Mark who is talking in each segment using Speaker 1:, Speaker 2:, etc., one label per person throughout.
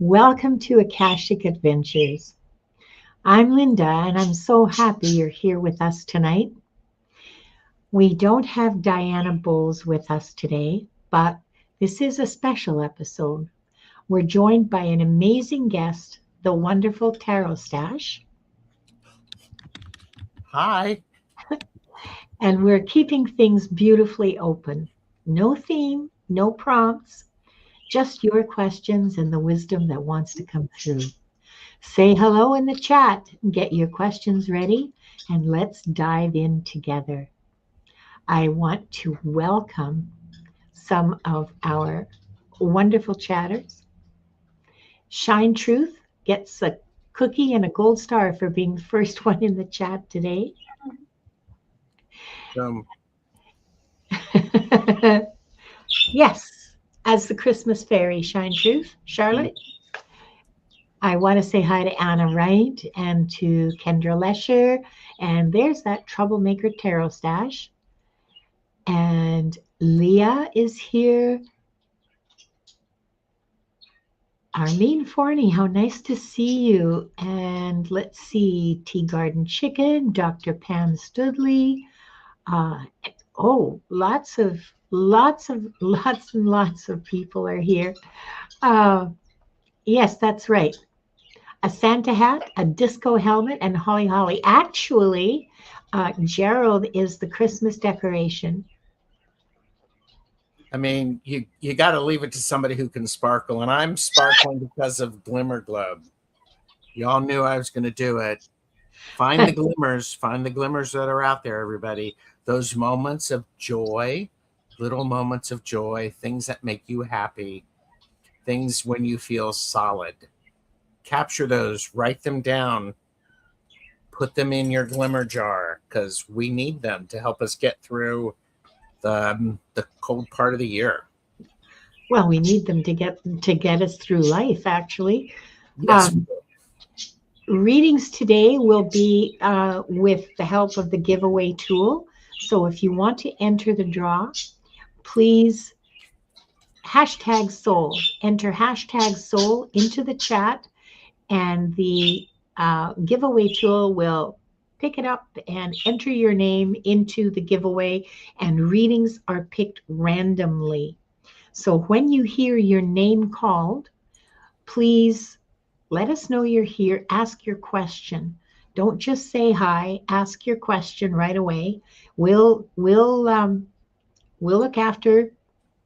Speaker 1: Welcome to Akashic Adventures. I'm Linda, and I'm so happy you're here with us tonight. We don't have Diana Boles with us today, but this is a special episode. We're joined by an amazing guest, the wonderful TarotStache.
Speaker 2: Hi.
Speaker 1: And we're keeping things beautifully open. No theme, no prompts, just your questions and the wisdom that wants to come through. Say hello in the chat, get your questions ready, and let's dive in together. I want to welcome some of our wonderful chatters. Shine Truth gets a cookie and a gold star for being the first one in the chat today. Yes, as the Christmas fairy, Shine Truth. Charlotte, I want to say hi to Anna Wright and to Kendra Lesher. And there's that troublemaker TarotStache. And Leah is here. Arlene Forney, how nice to see you. And let's see, Tea Garden Chicken, Dr. Pam Studley. Lots and lots of people are here. Yes, that's right. A Santa hat, a disco helmet, and holly holly. Actually, Gerald is the Christmas decoration.
Speaker 2: I mean, you got to leave it to somebody who can sparkle, and I'm sparkling because of Glimmer Globe. Y'all knew I was going to do it. Find the glimmers that are out there, everybody. Those moments of joy, little moments of joy, things that make you happy, things when you feel solid. Capture those, write them down, put them in your glimmer jar, because we need them to help us get through the cold part of the year.
Speaker 1: Well, we need them to get us through life, actually.
Speaker 2: Yes.
Speaker 1: Readings today will be with the help of the giveaway tool. So if you want to enter the draw, please hashtag soul. Enter hashtag soul into the chat, and the giveaway tool will pick it up and enter your name into the giveaway, and readings are picked randomly. So when you hear your name called, please let us know you're here. Ask your question. Don't just say hi. Ask your question right away. We'll look after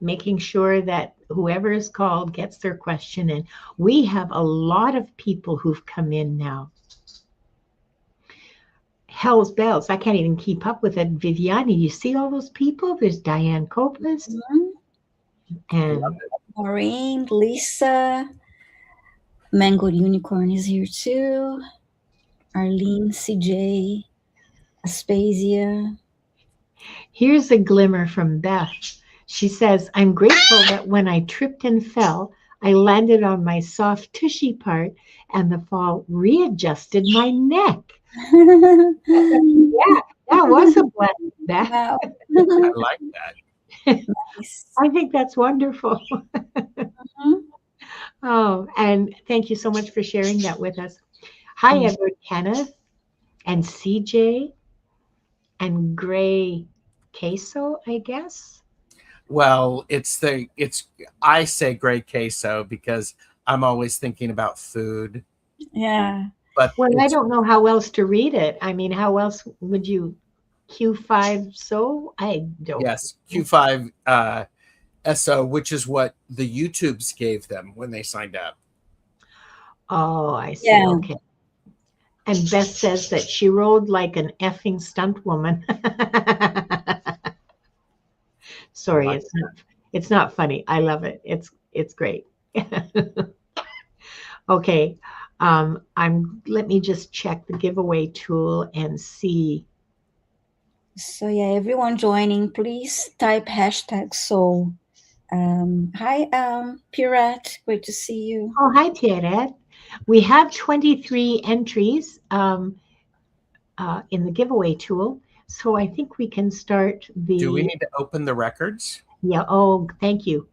Speaker 1: making sure that whoever is called gets their question in. We have a lot of people who've come in now. Hell's bells. I can't even keep up with it. Viviane, you see all those people? There's Diane Copeland. And
Speaker 3: Maureen, Lisa, Mango Unicorn is here too. Arlene, CJ, Aspasia.
Speaker 1: Here's a glimmer from Beth. She says, I'm grateful that when I tripped and fell, I landed on my soft tushy part and the fall readjusted my neck. Yeah, that was a blessing, Beth.
Speaker 3: Wow.
Speaker 2: I like that.
Speaker 3: Nice.
Speaker 1: I think that's wonderful. Oh, and thank you so much for sharing that with us. Hi, Edward Kenneth and CJ and Gray Queso, I guess.
Speaker 2: Well, I say Gray Queso because I'm always thinking about food.
Speaker 3: Yeah.
Speaker 2: But
Speaker 1: I don't know how else to read it. I mean, how else would you Q5 so? I don't.
Speaker 2: Yes, Q5 SO, which is what the YouTubes gave them when they signed up.
Speaker 1: Oh, I see.
Speaker 3: Yeah.
Speaker 1: Okay. And Beth says that she rode like an effing stunt woman. Sorry, it's not funny. I love it. It's great. Okay. Let me just check the giveaway tool and see.
Speaker 3: So yeah, everyone joining, please type hashtag soul. Hi, Pirate. Great to see you.
Speaker 1: Oh, hi, Tiaret. We have 23 entries in the giveaway tool. So I think we can start the...
Speaker 2: Do we need to open the records?
Speaker 1: Yeah. Oh, thank you.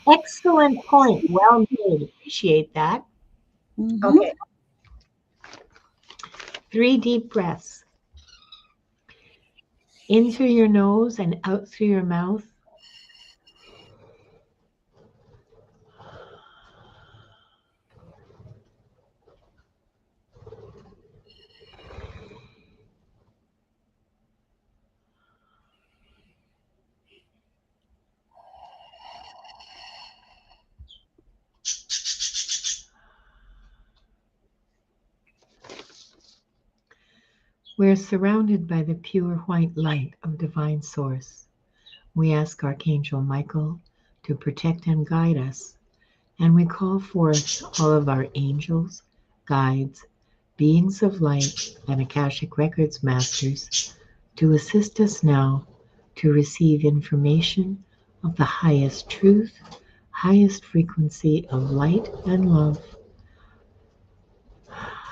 Speaker 1: Excellent point. Well made. Appreciate that.
Speaker 3: Mm-hmm.
Speaker 1: Okay. 3 deep breaths. In through your nose and out through your mouth. We're surrounded by the pure white light of divine source. We ask Archangel Michael to protect and guide us, and we call forth all of our angels, guides, beings of light, and Akashic Records masters to assist us now to receive information of the highest truth, highest frequency of light and love,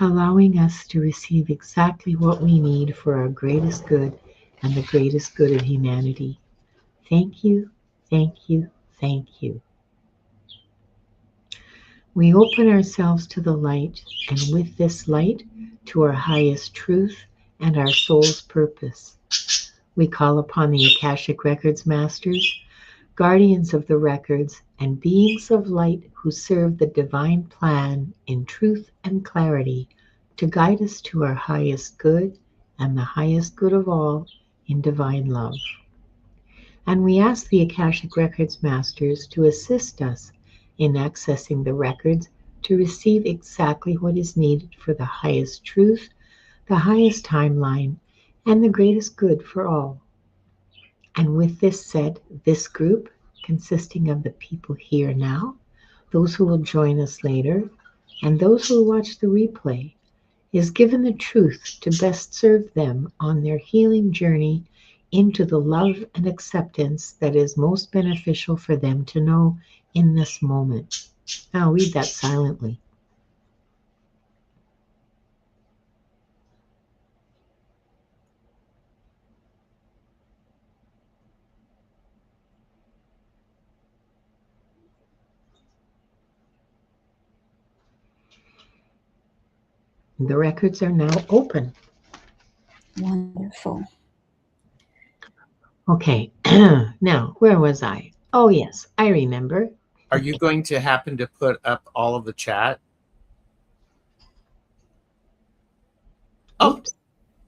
Speaker 1: allowing us to receive exactly what we need for our greatest good and the greatest good of humanity. Thank you, thank you, thank you. We open ourselves to the light, and with this light, to our highest truth and our soul's purpose. We call upon the Akashic Records masters, guardians of the records, and beings of light who serve the divine plan in truth and clarity to guide us to our highest good and the highest good of all in divine love. And we ask the Akashic Records masters to assist us in accessing the records to receive exactly what is needed for the highest truth, the highest timeline, and the greatest good for all. And with this said, this group, consisting of the people here now, those who will join us later, and those who will watch the replay, is given the truth to best serve them on their healing journey into the love and acceptance that is most beneficial for them to know in this moment. I'll read that silently. The records are now open.
Speaker 3: Wonderful.
Speaker 1: Okay, now, where was I? Oh, yes, I remember.
Speaker 2: Are you going to happen to put up all of the chat? Oh,
Speaker 1: Oops.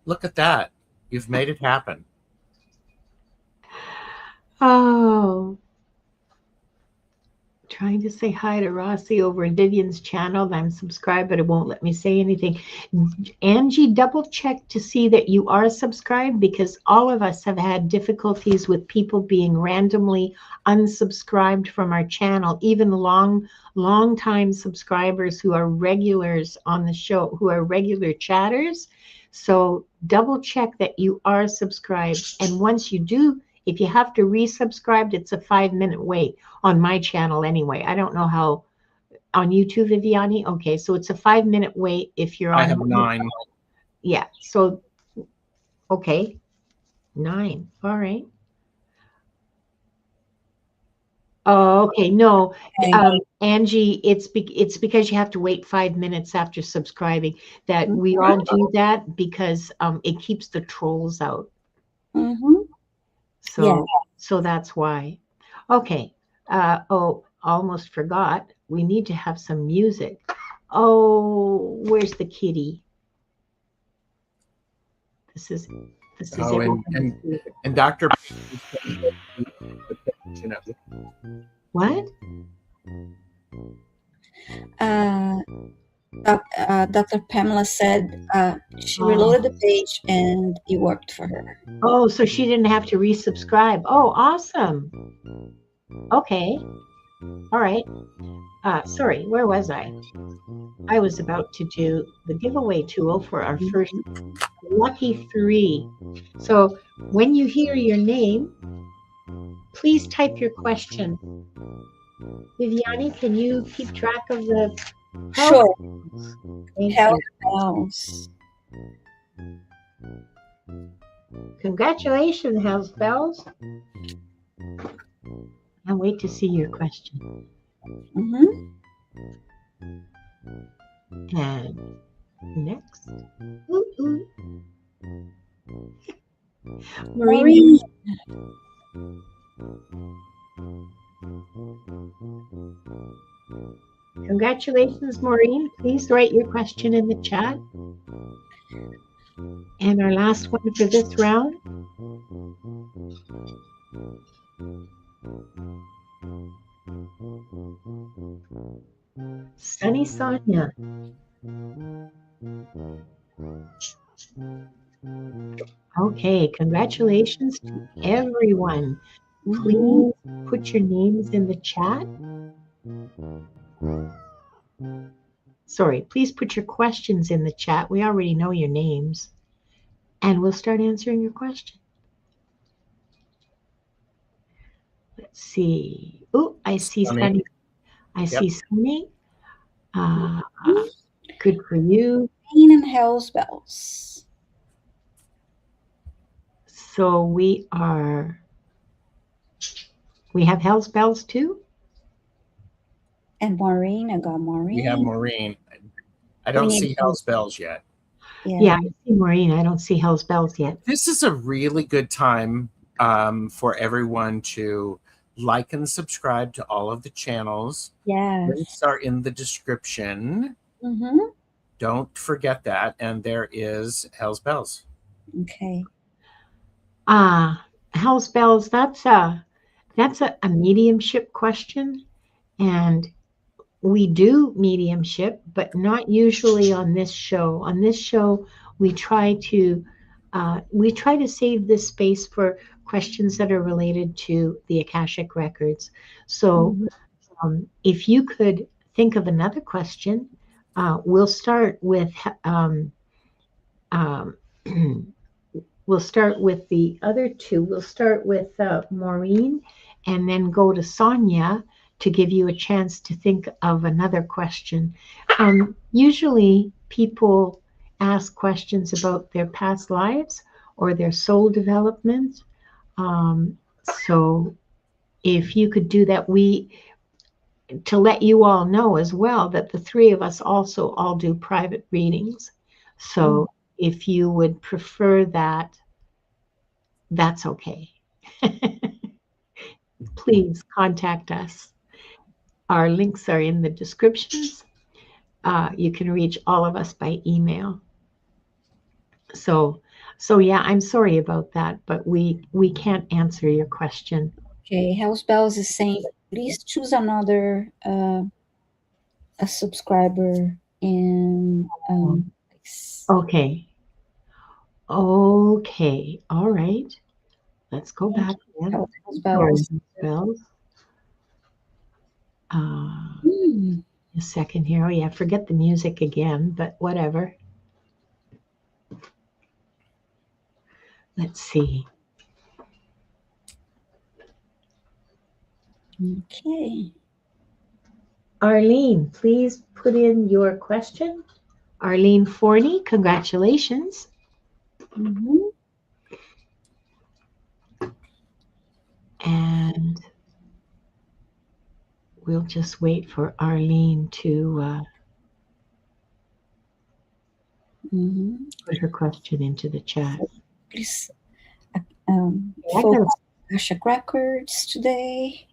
Speaker 2: look at that. You've made it happen.
Speaker 1: Oh, trying to say hi to Rossi over in Viviane's channel. I'm subscribed, but it won't let me say anything. Angie, double check to see that you are subscribed, because all of us have had difficulties with people being randomly unsubscribed from our channel, even long time subscribers who are regulars on the show, who are regular chatters. So double check that you are subscribed. And once you do, if you have to resubscribe, it's a 5-minute wait on my channel anyway. I don't know how on YouTube, Viviane. Okay, so it's a 5-minute wait if you're on.
Speaker 2: I have 9.
Speaker 1: Yeah, so okay, 9. All right. Oh, okay. No, Angie, it's because you have to wait 5 minutes after subscribing. That we all do that because it keeps the trolls out.
Speaker 3: Mm-hmm.
Speaker 1: So
Speaker 3: Yeah.
Speaker 1: so that's why. Okay. Oh, almost forgot. We need to have some music. Oh, where's the kitty? This is
Speaker 2: Oh, and Dr.
Speaker 1: What?
Speaker 3: Dr. Pamela said she reloaded the page and it worked for her.
Speaker 1: Oh, so she didn't have to resubscribe. Oh, awesome. Okay. All right. Sorry, where was I? I was about to do the giveaway tool for our first lucky 3. So when you hear your name, please type your question. Viviane, can you keep track of the
Speaker 3: Sure.
Speaker 1: Thank
Speaker 3: Health
Speaker 1: you.
Speaker 3: bells.
Speaker 1: Congratulations, House Bells. Can't wait to see your question.
Speaker 3: Mm-hmm.
Speaker 1: And next. Ooh, ooh. Maureen. Congratulations, Maureen. Please write your question in the chat. And our last one for this round. Sunny Sonia. Okay, congratulations to everyone. Please put your names in the chat. Sorry, please put your questions in the chat. We already know your names. And we'll start answering your question. Let's see. Oh, I see Sunny. I see Sunny. Good for you.
Speaker 3: Pain and Hell's Bells.
Speaker 1: So we have Hell's Bells too?
Speaker 3: And Maureen, I got Maureen.
Speaker 2: We have Maureen. I don't see Hell's Bells yet.
Speaker 1: Yeah, I see Maureen. I don't see Hell's Bells yet.
Speaker 2: This is a really good time for everyone to like and subscribe to all of the channels.
Speaker 3: Yes.
Speaker 2: Links are in the description.
Speaker 3: Mm-hmm.
Speaker 2: Don't forget that. And there is Hell's Bells.
Speaker 3: Okay.
Speaker 1: Hell's Bells, that's a mediumship question. And we do mediumship, but not usually on this show. On this show, we try to save this space for questions that are related to the Akashic records. So if you could think of another question, we'll start with we'll start with the other two. We'll start with Maureen and then go to Sonia to give you a chance to think of another question. Usually people ask questions about their past lives or their soul development. So if you could do that, to let you all know as well that the three of us also all do private readings. So if you would prefer that, that's okay. Please contact us. Our links are in the descriptions. You can reach all of us by email. So yeah, I'm sorry about that, but we can't answer your question.
Speaker 3: Okay, Hell's Bells is saying, please choose another a subscriber in
Speaker 1: Okay. All right. Let's go back again.
Speaker 3: Hell's Bells.
Speaker 1: A second here. Oh yeah, forget the music again, but whatever. Let's see.
Speaker 3: Okay.
Speaker 1: Arlene, please put in your question. Arlene Forney, congratulations. And we'll just wait for Arlene to put her question into the chat.
Speaker 3: Please focus Akashic Records today.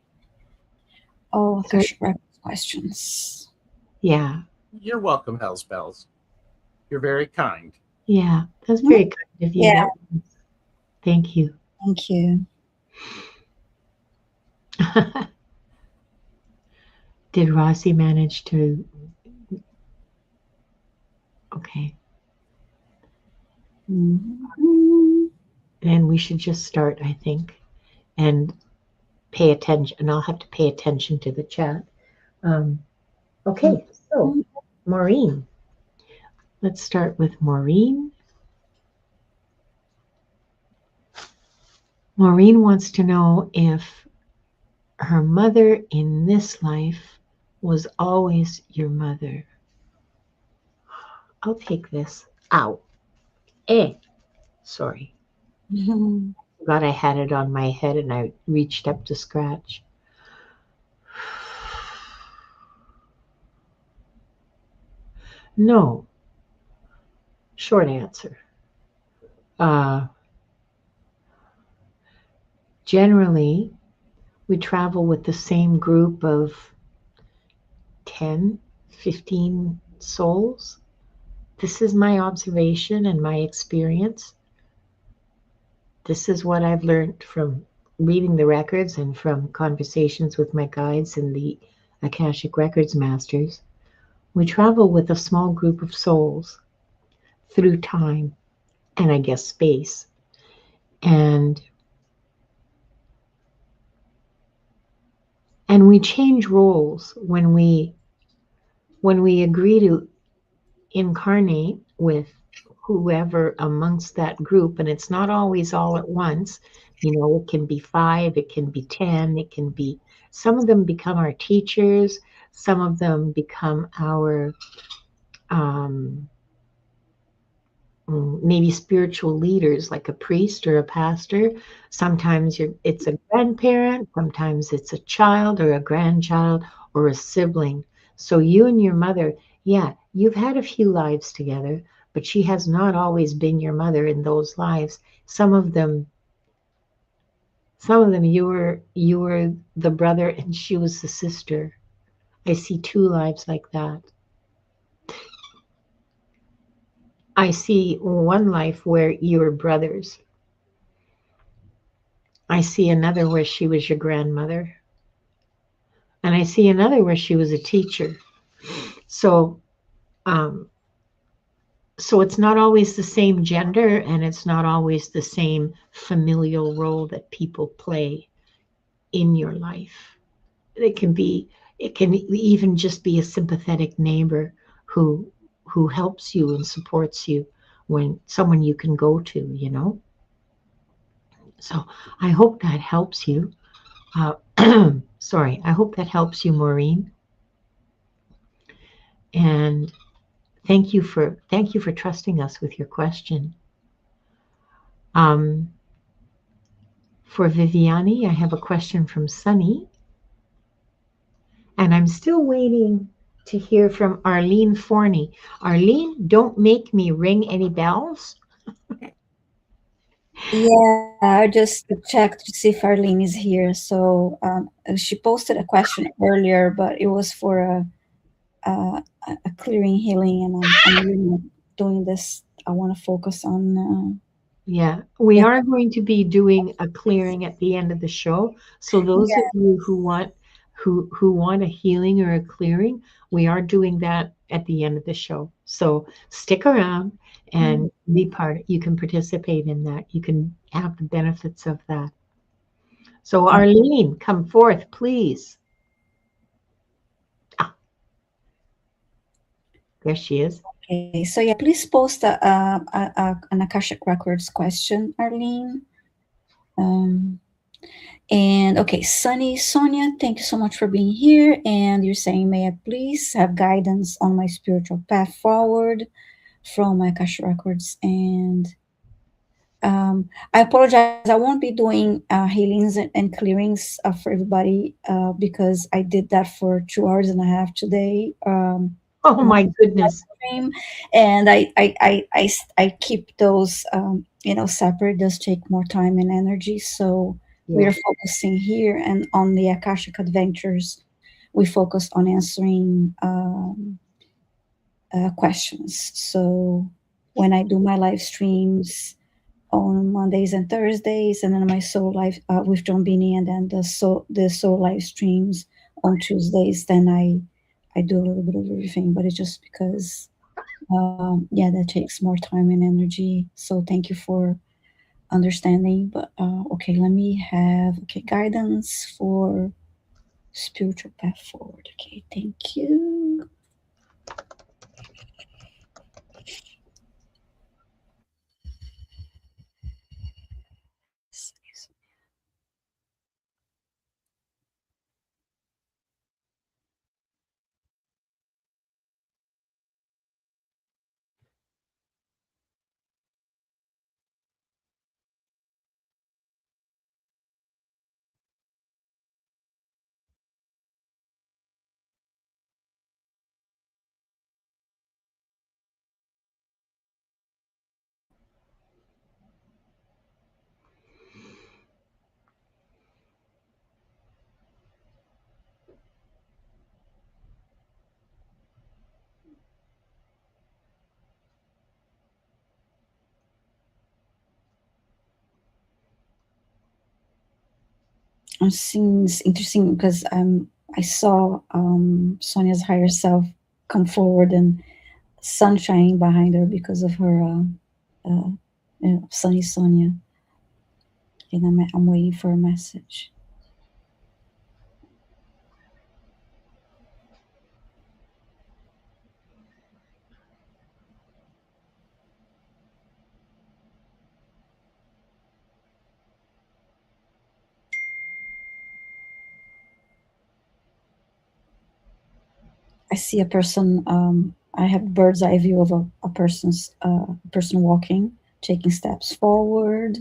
Speaker 3: Oh, Akashic Records questions.
Speaker 1: Yeah.
Speaker 2: You're welcome, Hell's Bells. You're very kind.
Speaker 1: Yeah, that's very kind of you.
Speaker 3: Yeah.
Speaker 1: Thank you.
Speaker 3: Thank you.
Speaker 1: Did Rossi manage to? Okay. Then we should just start, I think, and pay attention. And I'll have to pay attention to the chat. Okay, so Maureen. Let's start with Maureen. Maureen wants to know if her mother in this life was always your mother. I'll take this out. Sorry. Forgot I had it on my head and I reached up to scratch. No, short answer. Uh, Generally, we travel with the same group of 10, 15 souls. This is my observation and my experience. This is what I've learned from reading the records and from conversations with my guides and the Akashic Records masters. We travel with a small group of souls through time and I guess space. And we change roles when we agree to incarnate with whoever amongst that group, and it's not always all at once. You know, it can be 5, it can be 10, it can be, some of them become our teachers, some of them become our um, maybe spiritual leaders, like a priest or a pastor. Sometimes it's a grandparent, sometimes it's a child or a grandchild or a sibling. So you and your mother, yeah, you've had a few lives together, but she has not always been your mother in those lives. Some of them you were the brother and she was the sister. I see 2 lives like that. I see one life where you were brothers. I see another where she was your grandmother. And I see another where she was a teacher. So, um, so it's not always the same gender, and it's not always the same familial role that people play in your life. It can be, it can even just be a sympathetic neighbor who helps you and supports you, when someone you can go to, you know. So I hope that helps you. Sorry, I hope that helps you, Maureen. And thank you for trusting us with your question. Um, for Viviane, I have a question from Sunny, and I'm still waiting to hear from Arlene Forney. Arlene, don't make me ring any bells.
Speaker 3: Yeah, I just checked to see if Arlene is here. So she posted a question earlier, but it was for a, a clearing healing, and I'm really not doing this. I want to focus on.
Speaker 1: Yeah, we
Speaker 3: Yeah,
Speaker 1: are going to be doing a clearing at the end of the show. So those of you who want a healing or a clearing, we are doing that at the end of the show. So stick around and be part. You can participate in that. You can have the benefits of that. So Arlene, come forth, please. Ah, there she is.
Speaker 3: okay, so yeah, please post an Akashic Records question, Arlene. Um, and okay, Sunny Sonia, thank you so much for being here. And you're saying, may I please have guidance on my spiritual path forward from my Akashic Records? And I apologize. I won't be doing healings and clearings for everybody because I did that for 2 hours and a half today.
Speaker 1: Oh my goodness.
Speaker 3: Stream, and I keep those separate. It does take more time and energy, so we
Speaker 1: Yeah.
Speaker 3: are focusing here and on the Akashic Adventures. We focus on answering questions. So when I do my live streams on Mondays and Thursdays, and then my soul live with John Beanie, and then the soul live streams on Tuesdays, then I do a little bit of everything, but it's just because yeah, that takes more time and energy. So thank you for understanding. But okay, let me have guidance for spiritual path forward. Okay, thank you. seems interesting because I saw Sonia's higher self come forward and sunshine behind her because of her uh, sunny Sonia, and I'm waiting for a message. I see a person. I have bird's eye view of a person's person walking, taking steps forward.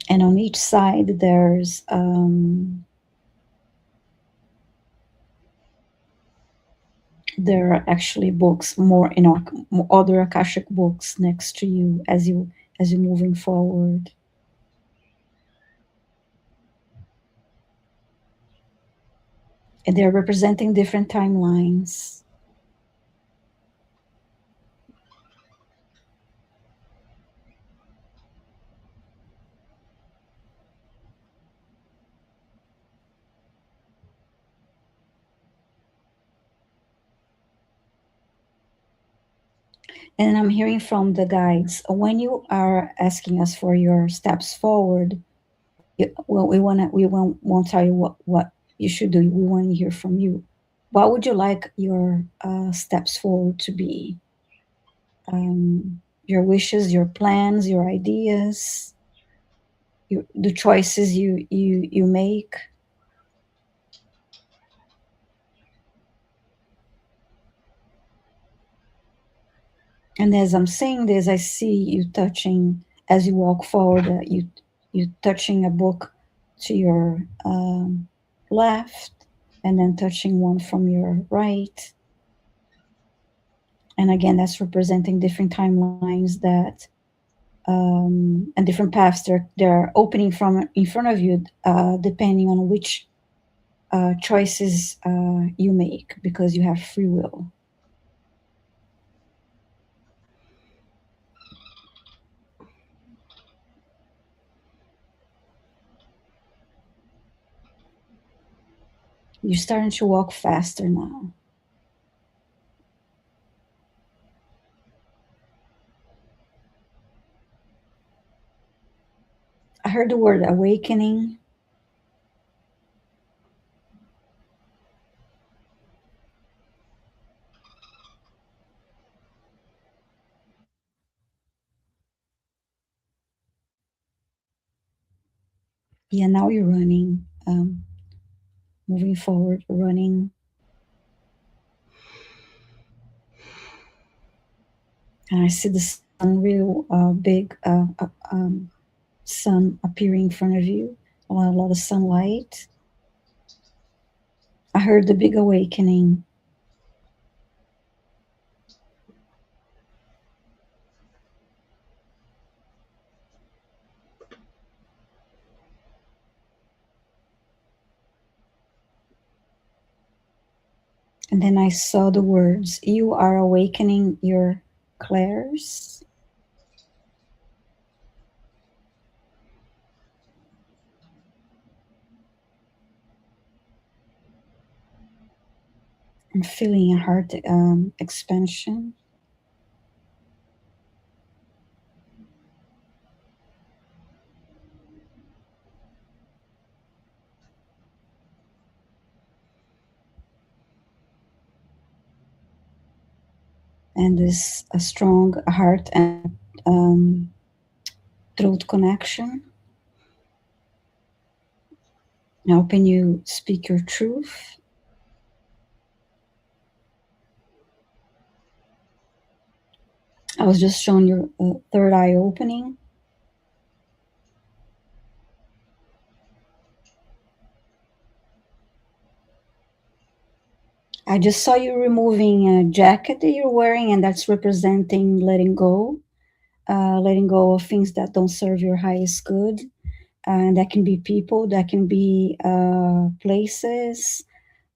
Speaker 3: And on each side, there are actually books, more other Akashic books next to you as you're moving forward. And they're representing different timelines. And I'm hearing from the guides, when you are asking us for your steps forward, well, we won't tell you what you should do. We want to hear from you. What would you like your steps forward to be? Your wishes, your plans, your ideas, the choices you make. And as I'm saying this, I see you touching, as you walk forward, you touching a book to your left, and then touching one from your right. And again, that's representing different timelines that and different paths they're opening from in front of you, depending on which choices you make, because you have free will. You're starting to walk faster now. I heard the word awakening. Yeah, now you're running, moving forward, running. And I see the sun, real big sun appearing in front of you, a lot of sunlight. I heard the big awakening. And then I saw the words, you are awakening your clairs. I'm feeling a heart expansion. And this a strong heart and throat connection, helping you speak your truth. I was just showing your third eye opening. I just saw you removing a jacket that you're wearing, and that's representing letting go of things that don't serve your highest good. And that can be people, that can be places,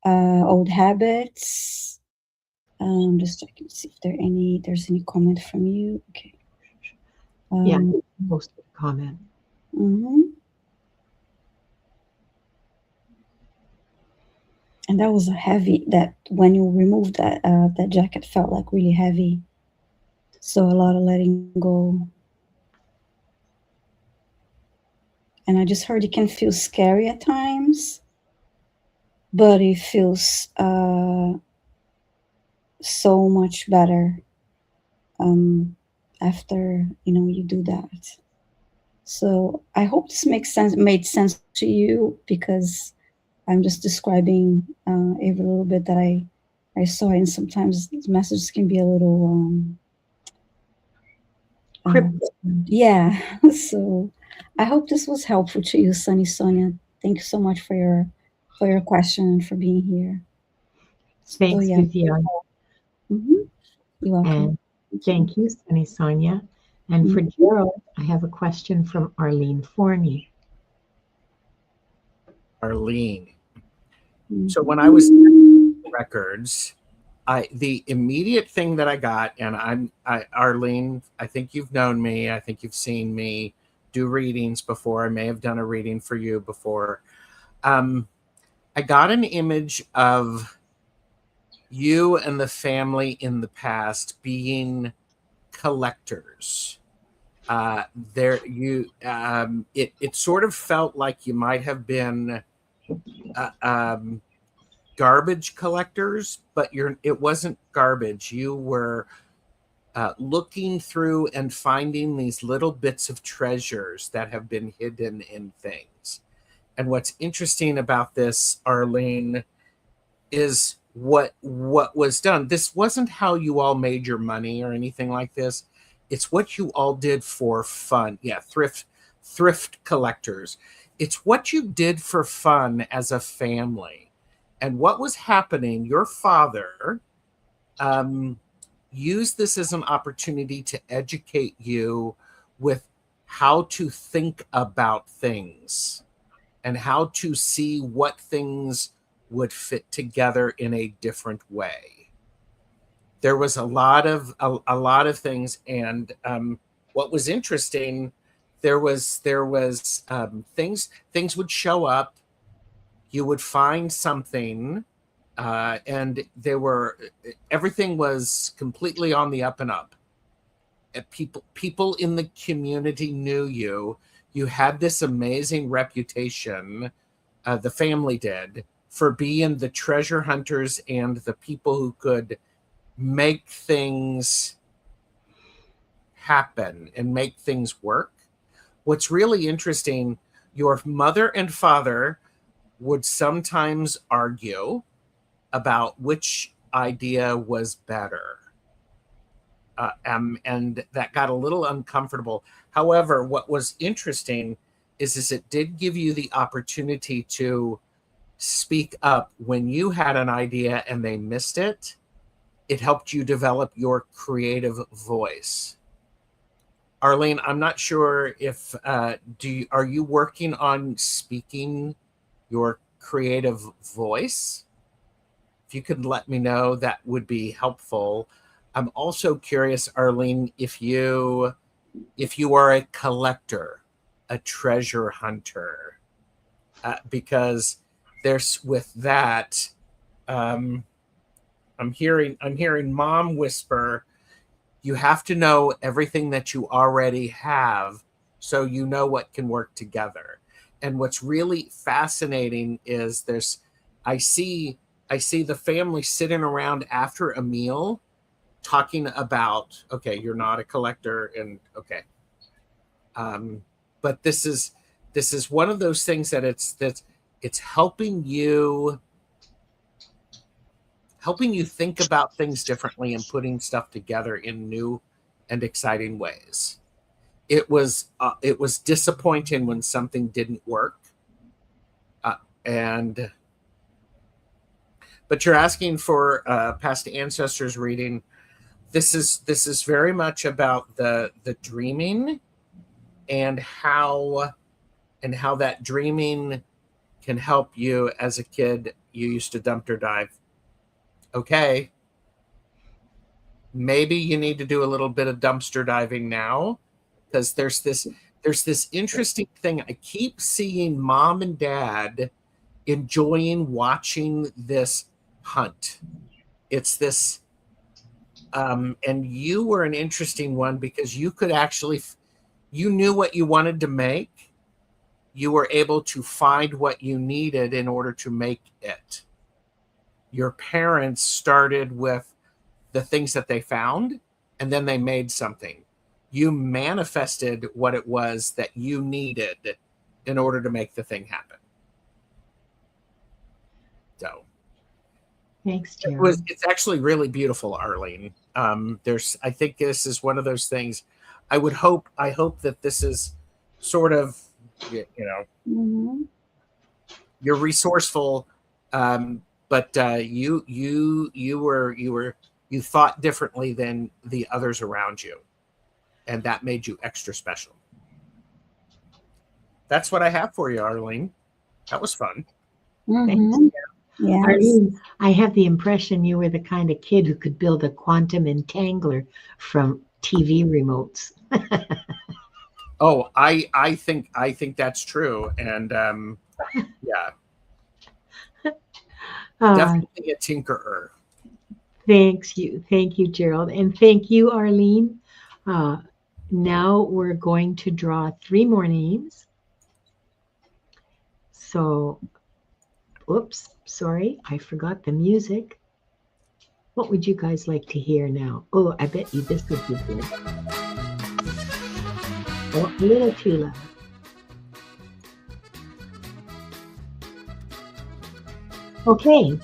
Speaker 3: old habits. Just checking to see if there's any comment from you. Okay.
Speaker 1: Yeah,
Speaker 3: Um,
Speaker 1: posted a comment.
Speaker 3: mhm. And that was a heavy. That when you removed that, that jacket felt like really heavy. So a lot of letting go. And I just heard it can feel scary at times, but it feels so much better um, after you do that. So I hope this makes sense, made sense to you, because I'm just describing every little bit that I saw, and sometimes these messages can be a little um,
Speaker 1: Cryptic.
Speaker 3: yeah. So I hope this was helpful to you, Sunny Sonia. Thank you so much for your question and for being here. So
Speaker 1: Thanks,
Speaker 3: yeah.
Speaker 1: Viviane.
Speaker 3: Hmm. You're welcome.
Speaker 1: And
Speaker 3: Thank you.
Speaker 1: thank you, Sunny Sonia. And for
Speaker 3: Mhm.
Speaker 1: Gerald, I have a question from Arlene Forney.
Speaker 2: Arlene. So when I was
Speaker 3: Mhm.
Speaker 2: records, the immediate thing that I got, and Arlene, I think you've known me. I think you've seen me do readings before. I may have done a reading for you before. I got an image of you and the family in the past being collectors. Uh, there, it sort of felt like you might have been uh, um, garbage collectors, but it wasn't garbage. You were looking through and finding these little bits of treasures that have been hidden in things. And what's interesting about this, Arlene, is what was done. This wasn't how you all made your money or anything like this. It's what you all did for fun. Yeah, thrift collectors. It's what you did for fun as a family. And what was happening, your father um, used this as an opportunity to educate you with how to think about things and how to see what things would fit together in a different way. There was a lot of things, and what was interesting, there was things would show up. You would find something, and there were everything was completely on the up and up. People in the community knew you. You had this amazing reputation, the family did, for being the treasure hunters and the people who could make things happen and make things work. What's really interesting, your mother and father would sometimes argue about which idea was better. And that got a little uncomfortable. However, what was interesting is it did give you the opportunity to speak up when you had an idea and they missed it. It helped you develop your creative voice. Arlene, I'm not sure if are you working on speaking your creative voice? If you could let me know, that would be helpful. I'm also curious, Arlene, if you are a collector, a treasure hunter, because there's with that. Um, I'm hearing mom whisper, you have to know everything that you already have so you know what can work together. And what's really fascinating is I see I see the family sitting around after a meal talking about, okay, you're not a collector, and okay. Um, but this is one of those things it's helping you think about things differently and putting stuff together in new and exciting ways. It was disappointing when something didn't work, and but you're asking for past ancestors reading. This is very much about the dreaming and how that dreaming can help you. As a kid, you used to dumpster dive. Okay, maybe you need to do a little bit of dumpster diving now because there's this interesting thing. I keep seeing mom and dad enjoying watching this hunt. It's this, and you were an interesting one because you could actually, you knew what you wanted to make. You were able to find what you needed in order to make it. Your parents started with the things that they found, and then they made something. You manifested what it was that you needed in order to make the thing happen. So
Speaker 1: Thanks, Gerald.
Speaker 2: it's actually really beautiful, Arlene. I think this is one of those things. I hope that this is sort of,
Speaker 3: Mm-hmm.
Speaker 2: you're resourceful, but you thought differently than the others around you, and that made you extra special. That's what I have for you, Arlene. That was fun.
Speaker 3: Mm-hmm. Yes.
Speaker 1: Arlene, I have the impression you were the kind of kid who could build a quantum entangler from TV remotes.
Speaker 2: Oh, I think that's true, and yeah, definitely a tinkerer.
Speaker 1: Thank you, Gerald, and thank you, Arlene. Now we're going to draw 3 more names. So, oops, sorry, I forgot the music. What would you guys like to hear now? Oh, I bet you this would be good. Oh, a little too loud. Okay.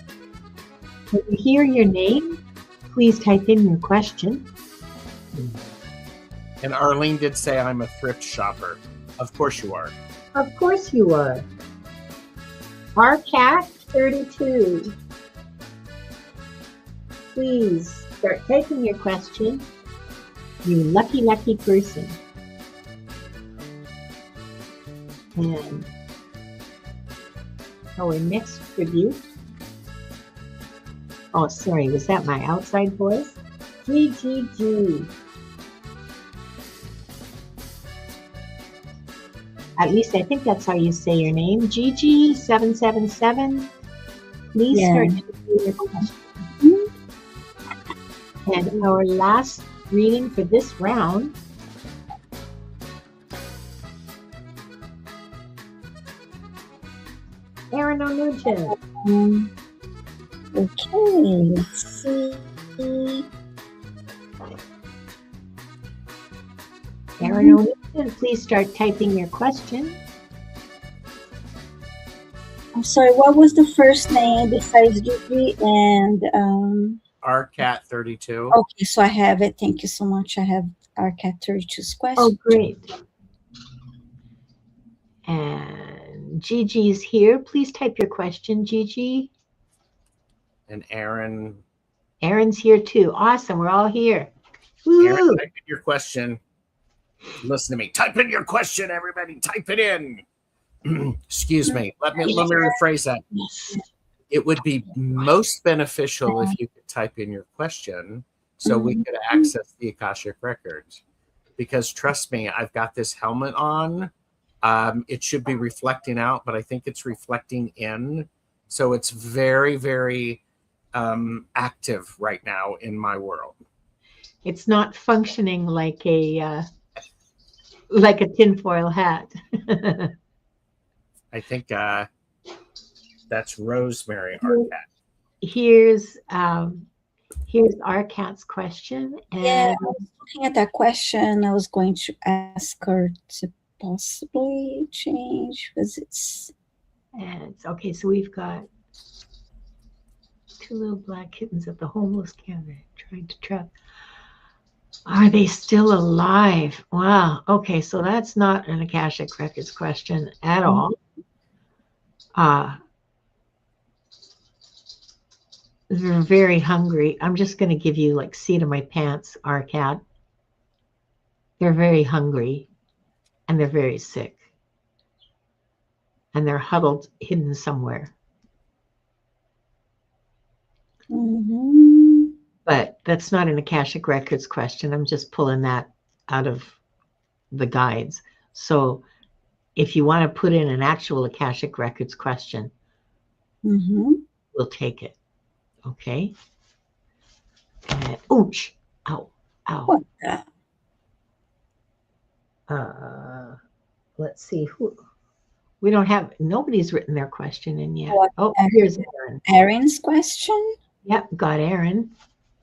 Speaker 1: When you hear your name, please type in your question.
Speaker 2: And Arlene did say I'm a thrift shopper. Of course you are.
Speaker 1: Of course you are. Our cat 32. Please start typing your question. You lucky, lucky person. And our next tribute. Oh, sorry, was that my outside voice? GGG. At least I think that's how you say your name. GG777. Please start typing your question. And our last reading for this round. Aaron O'Nugent.
Speaker 3: Okay, let's see.
Speaker 1: Aaron O'Nugent, please start typing your question.
Speaker 3: I'm sorry, what was the first name besides Gigi and
Speaker 2: Our cat 32.
Speaker 3: Okay, so I have it. Thank you so much. I have our cat 32's question.
Speaker 1: Oh, great. And Gigi's here. Please type your question, Gigi.
Speaker 2: And Aaron.
Speaker 1: Aaron's here too. Awesome. We're all here. Woo!
Speaker 2: Aaron, type in your question. Listen to me. Type in your question, everybody. Type it in. Excuse me. Let me rephrase that. It would be most beneficial if you could type in your question so we could access the Akashic records. Because trust me, I've got this helmet on. It should be reflecting out, but I think it's reflecting in. So it's very, very active right now in my world. It's not functioning like a tinfoil hat. I think that's Rosemary, our cat. Here's our cat's question. And
Speaker 3: yeah, I was looking at that question. I was going to ask her to possibly change because it's
Speaker 1: okay. So we've got 2 little black kittens at the homeless camp trying to trap. Are they still alive? Wow. Okay, so that's not an Akashic Records question at all. They're very hungry. I'm just going to give you like seat of my pants, our cat. They're very hungry and they're very sick. And they're huddled, hidden somewhere. But that's not an Akashic Records question. I'm just pulling that out of the guides. So if you want to put in an actual Akashic Records question, we'll take it. Okay. And, ouch. Ow. Ow.
Speaker 3: What the?
Speaker 1: Let's see who. We don't have, nobody's written their question in yet.
Speaker 3: What,
Speaker 1: Oh, here's Aaron.
Speaker 3: Aaron's question.
Speaker 1: Yep, got Aaron.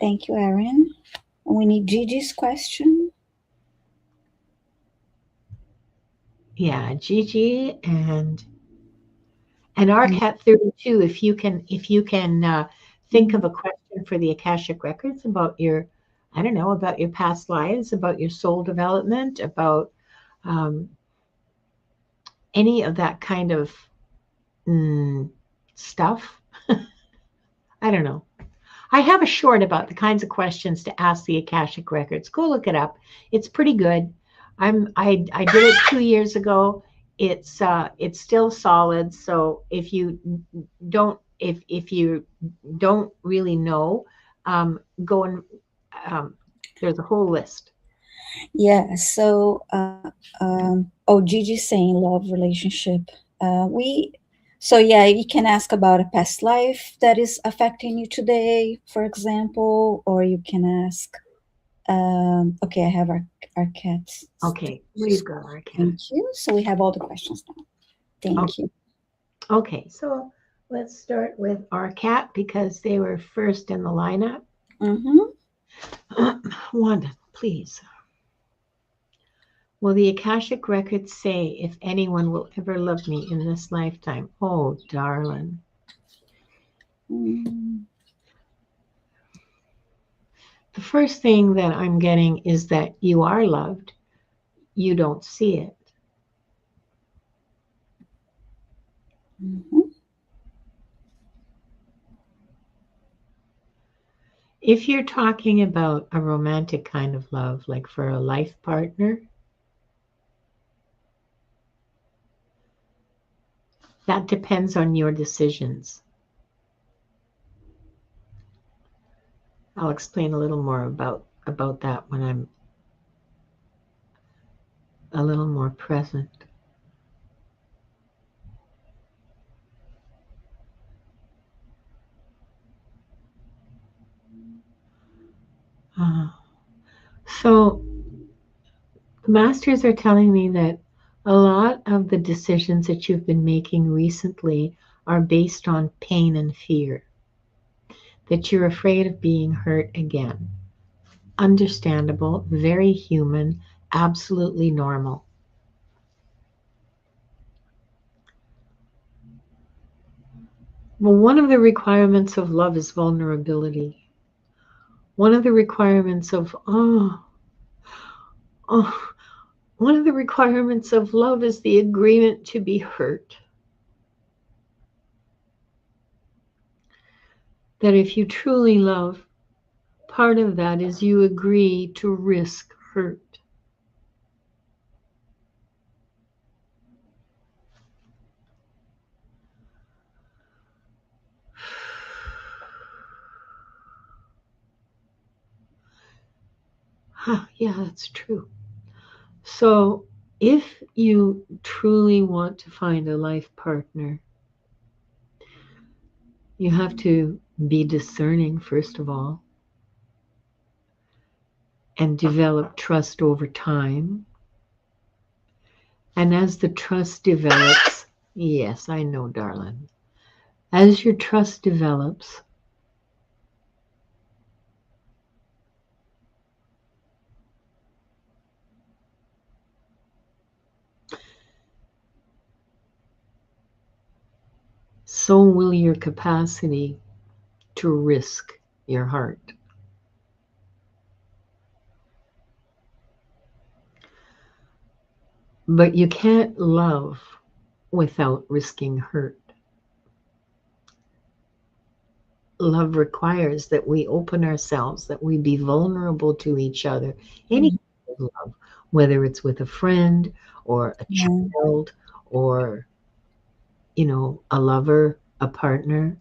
Speaker 3: Thank you, Aaron. And we need Gigi's question.
Speaker 1: Yeah, Gigi and RCAT 32. If you can think of a question for the Akashic Records about your, I don't know, about your past lives, about your soul development, about any of that kind of stuff. I don't know. I have a short about the kinds of questions to ask the Akashic Records. Go look it up. It's pretty good. I did it 2 years ago. It's still solid. So if you don't really know, go and there's a whole list.
Speaker 3: Yeah. So, Gigi's saying love relationship. So yeah, you can ask about a past life that is affecting you today, for example, or you can ask. Okay, I have our cats.
Speaker 1: Okay, we've got our cat.
Speaker 3: Thank you. So we have all the questions now. Thank you.
Speaker 1: Okay, so let's start with our cat because they were first in the lineup. Wanda, please. Will the Akashic Records say if anyone will ever love me in this lifetime? Oh, darling. The first thing that I'm getting is that you are loved. You don't see it. If you're talking about a romantic kind of love, like for a life partner, that depends on your decisions. I'll explain a little more about that when I'm a little more present. So the masters are telling me that a lot of the decisions that you've been making recently are based on pain and fear, that you're afraid of being hurt again. Understandable, very human, absolutely normal. Well, one of the requirements of love is vulnerability. One of the requirements of one of the requirements of love is the agreement to be hurt. That if you truly love, part of that is you agree to risk hurt. Yeah, that's true. So if you truly want to find a life partner, you have to be discerning, first of all, and develop trust over time. And as the trust develops, yes, I know, darling. As your trust develops, so will your capacity to risk your heart. But you can't love without risking hurt. Love requires that we open ourselves, that we be vulnerable to each other. Any kind of love, whether it's with a friend or a child or, a lover, a partner.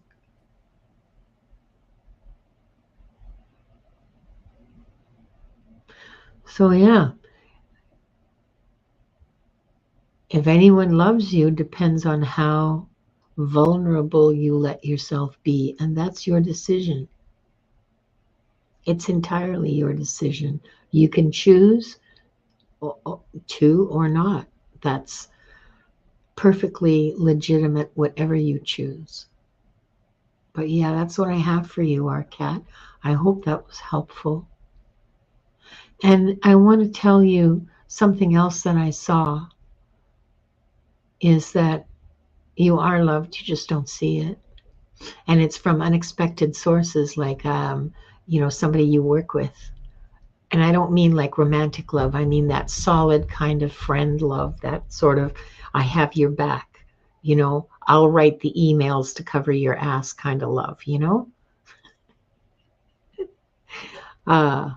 Speaker 1: So, yeah, If anyone loves you depends on how vulnerable you let yourself be, and that's your decision. It's entirely your decision. You can choose to or not. That's perfectly legitimate, whatever you choose. But yeah, that's what I have for you, our cat. I hope that was helpful. And I want to tell you something else that I saw is that you are loved, you just don't see it. And it's from unexpected sources like, somebody you work with. And I don't mean like romantic love, I mean that solid kind of friend love, that sort of, I have your back, I'll write the emails to cover your ass kind of love. Uh,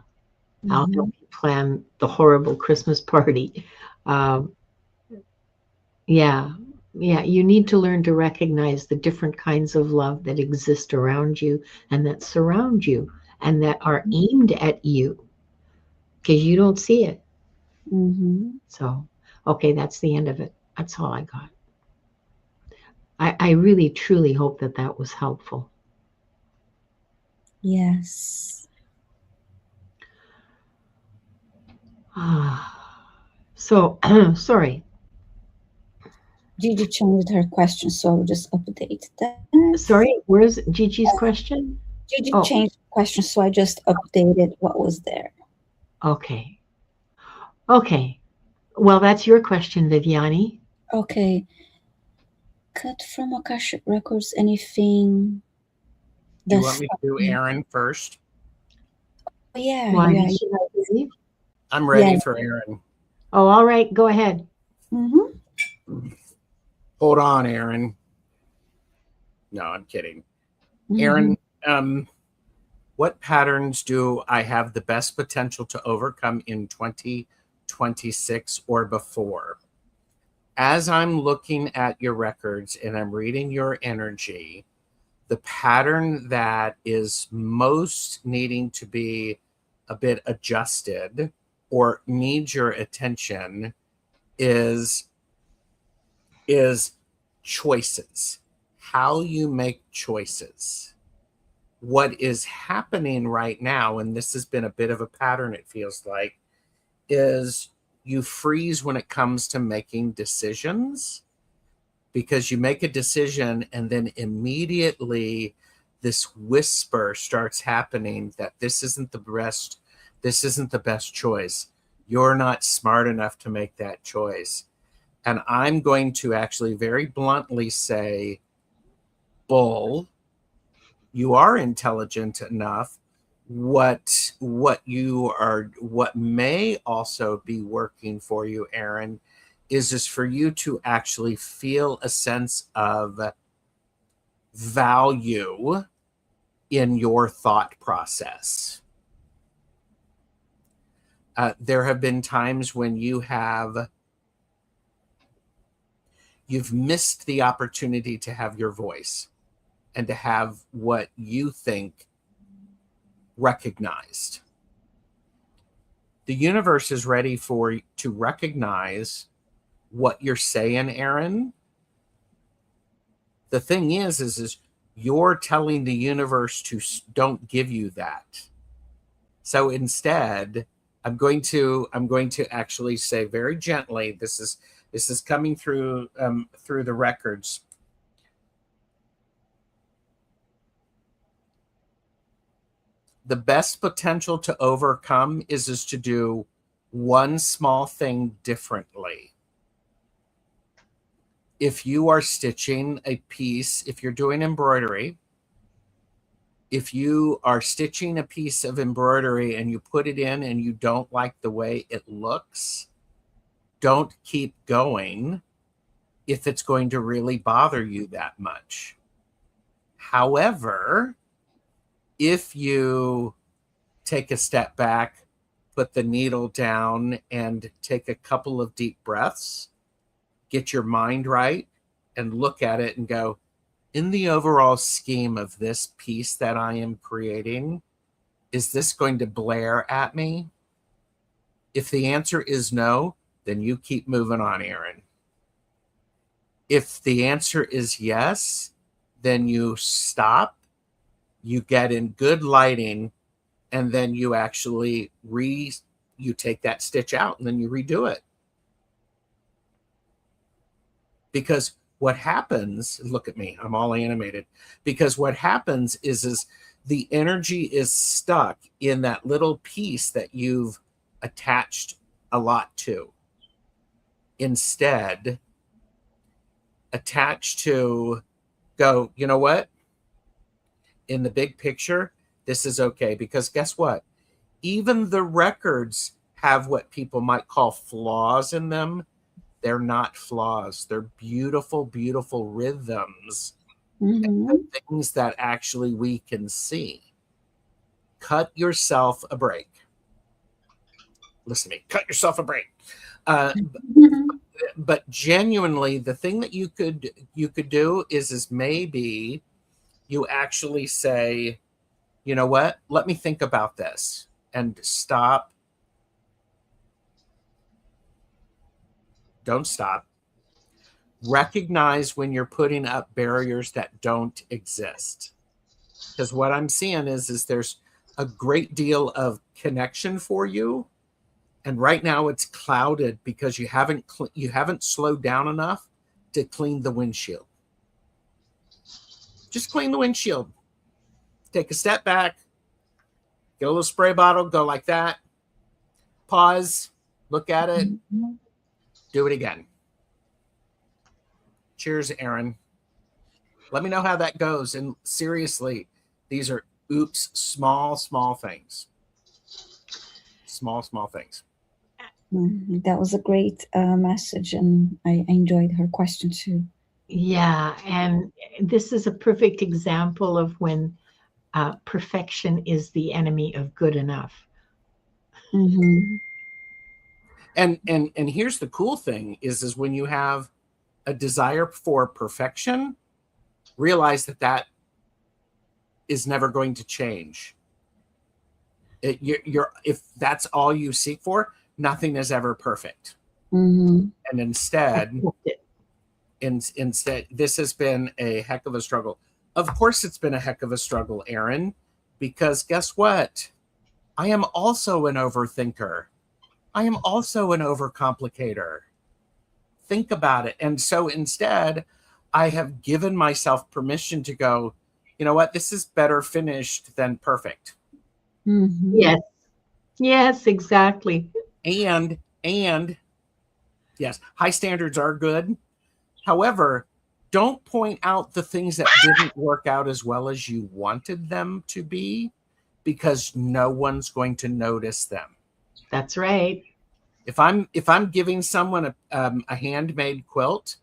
Speaker 1: I'll help you plan the horrible Christmas party. Um, yeah, yeah, you need to learn to recognize the different kinds of love that exist around you and that surround you and that are aimed at you because you don't see it.
Speaker 3: Mm-hmm.
Speaker 1: So, okay, that's the end of it. That's all I got. I really, truly hope that that was helpful.
Speaker 3: Yes.
Speaker 1: So, sorry.
Speaker 3: Gigi changed her question, so I'll just update that.
Speaker 1: Sorry, where's Gigi's question?
Speaker 3: Gigi
Speaker 1: Oh,
Speaker 3: changed the question, so I just updated what was there.
Speaker 1: okay. Okay. Well, that's your question, Viviane.
Speaker 3: Okay. Cut from Akashic Records anything
Speaker 2: You
Speaker 3: that's
Speaker 2: want me to do Aaron first?
Speaker 3: yeah,
Speaker 1: Why
Speaker 3: yeah,
Speaker 1: did she not leave?
Speaker 2: I'm
Speaker 3: yeah.
Speaker 2: ready for Aaron.
Speaker 1: Oh, all right. Go ahead.
Speaker 3: Mm-hmm.
Speaker 2: Hold on, Aaron. No, I'm kidding.
Speaker 3: Mm-hmm.
Speaker 2: Aaron, what patterns do I have the best potential to overcome in 2026 or before? As I'm looking at your records and I'm reading your energy, the pattern that is most needing to be a bit adjusted or needs your attention is choices. How you make choices. What is happening right now, and this has been a bit of a pattern, it feels like, is you freeze when it comes to making decisions because you make a decision and then immediately this whisper starts happening that this isn't the best choice. You're not smart enough to make that choice. And I'm going to actually very bluntly say, bull, you are intelligent enough. What may also be working for you, Aaron, is for you to actually feel a sense of value in your thought process. There have been times when you've missed the opportunity to have your voice and to have what you think recognized. The universe is ready to recognize what you're saying, Aaron. The thing is you're telling the universe to don't give you that. So instead, I'm going to actually say very gently. This is coming through the records. The best potential to overcome is to do one small thing differently. If you are stitching a piece, if you're doing embroidery, if you are stitching a piece of embroidery and you put it in and you don't like the way it looks, don't keep going if it's going to really bother you that much. However, if you take a step back, put the needle down, and take a couple of deep breaths, get your mind right, and look at it and go, in the overall scheme of this piece that I am creating, is this going to blare at me? If the answer is no, then you keep moving on, Aaron. If the answer is yes, then you stop, you get in good lighting, and then you actually you take that stitch out and then you redo it. Because what happens, look at me, I'm all animated, because what happens is the energy is stuck in that little piece that you've attached a lot to. Instead, attach to, go, you know what? In the big picture, this is okay. Because guess what? Even the records have what people might call flaws in them. They're not flaws. They're beautiful, beautiful rhythms.
Speaker 3: Mm-hmm.
Speaker 2: Things that actually we can see. Cut yourself a break. Listen to me. Cut yourself a break. But genuinely, the thing that you could do is maybe you actually say, you know what? Let me think about this, and stop. Don't stop. Recognize when you're putting up barriers that don't exist. Because what I'm seeing is there's a great deal of connection for you, and right now it's clouded because you haven't slowed down enough to clean the windshield. Just clean the windshield. Take a step back, get a little spray bottle, go like that, pause, look at it, do it again. Cheers, Aaron. Let me know how that goes. And seriously, these are small things. Small things.
Speaker 3: That was a great message, and I enjoyed her question too.
Speaker 1: Yeah, and this is a perfect example of when perfection is the enemy of good enough.
Speaker 3: Mm-hmm.
Speaker 2: And here's the cool thing is when you have a desire for perfection, realize that is never going to change. If that's all you seek for, nothing is ever perfect.
Speaker 3: Mm-hmm.
Speaker 2: And instead, this has been a heck of a struggle. Of course, it's been a heck of a struggle, Aaron, because guess what? I am also an overthinker. I am also an overcomplicator. Think about it. And so instead, I have given myself permission to go, you know what? This is better finished than perfect.
Speaker 3: Mm-hmm.
Speaker 1: Yes, exactly.
Speaker 2: And yes, high standards are good. However, don't point out the things that didn't work out as well as you wanted them to be, because no one's going to notice them.
Speaker 1: That's right.
Speaker 2: If I'm giving someone a handmade quilt,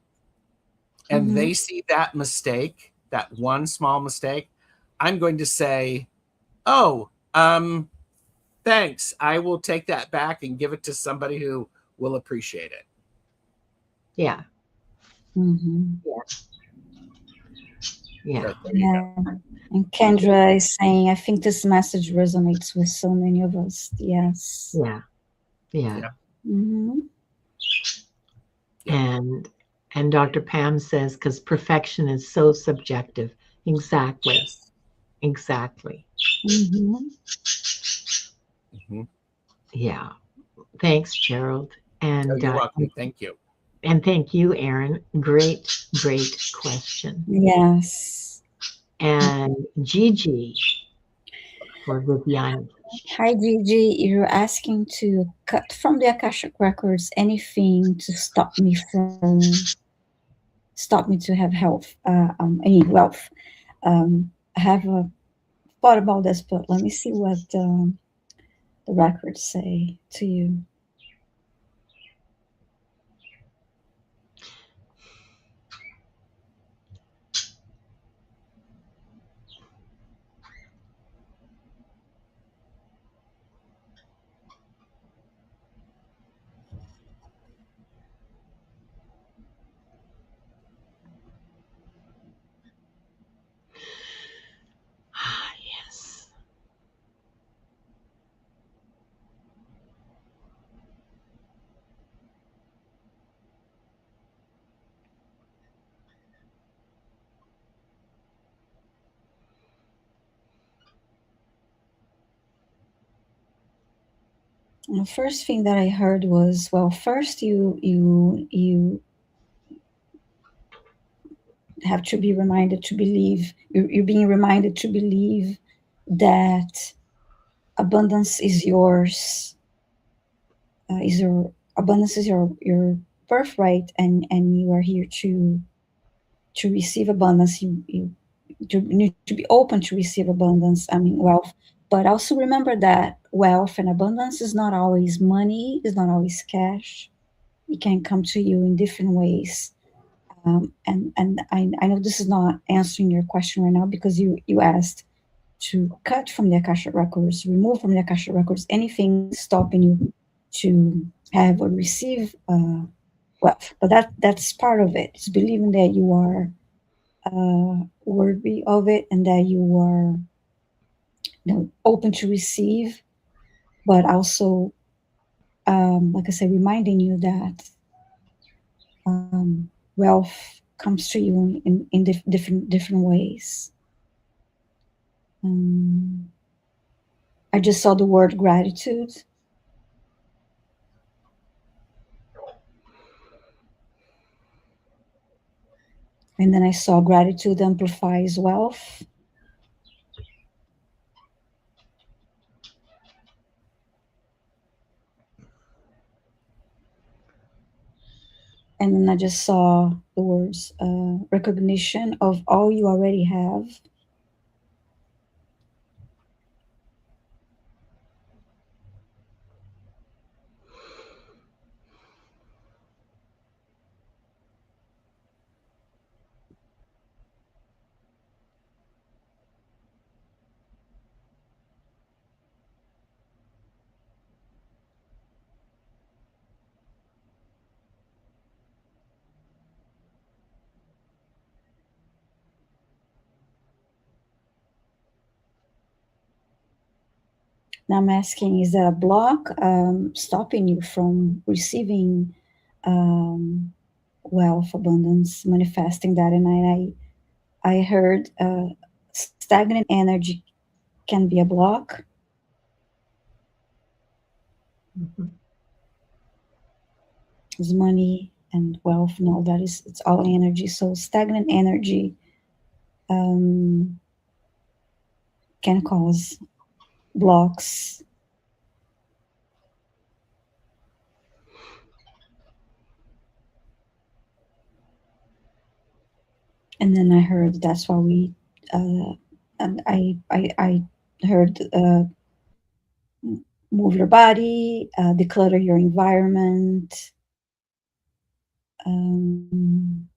Speaker 2: and
Speaker 3: Mm-hmm.
Speaker 2: they see that mistake, that one small mistake, I'm going to say, "Oh, thanks. I will take that back and give it to somebody who will appreciate it."
Speaker 1: Yeah.
Speaker 3: Mm-hmm.
Speaker 1: Yeah.
Speaker 2: So there you go.
Speaker 3: Yeah. And Kendra is saying, I think this message resonates with so many of us. Yes.
Speaker 1: Yeah. Yeah.
Speaker 2: Yeah.
Speaker 3: Mm-hmm.
Speaker 2: Yeah.
Speaker 1: And Dr. Pam says, because perfection is so subjective. Exactly.
Speaker 2: Yes.
Speaker 1: Exactly.
Speaker 3: Mm-hmm.
Speaker 2: Mm-hmm.
Speaker 1: Yeah. Thanks, Gerald.
Speaker 2: Oh,
Speaker 1: And
Speaker 2: you're welcome. Thank you.
Speaker 1: and thank you, Aaron. Great question.
Speaker 3: Yes.
Speaker 1: And Gigi for Viviane.
Speaker 3: Hi, Gigi. You're asking to cut from the Akashic records anything to stop me to have health, any wealth. I have thought about this, but let me see what the records say to you.
Speaker 1: Yes.
Speaker 3: The first thing that I heard was, well, first you have to be reminded to believe. You're being reminded to believe that abundance is yours. Is your abundance is your birthright, and you are here to receive abundance. You need to be open to receive abundance. I mean, wealth. But also remember that wealth and abundance is not always money. Is not always cash. It can come to you in different ways. And I know this is not answering your question right now, because you asked to cut from the Akashic records, remove from the Akashic records anything stopping you to have or receive wealth. But that's part of it. It's believing that you are worthy of it, and that you are, open to receive, but also, like I said, reminding you that wealth comes to you in different ways. I just saw the word gratitude, and then I saw gratitude amplifies wealth. And then I just saw the words recognition of all you already have. Now I'm asking, is that a block stopping you from receiving wealth, abundance, manifesting that? And I heard stagnant energy can be a block.
Speaker 1: Mm-hmm.
Speaker 3: Is money and wealth and all that, it's all energy. So stagnant energy can cause blocks. And then I heard that's why we and I heard move your body, declutter your environment, um,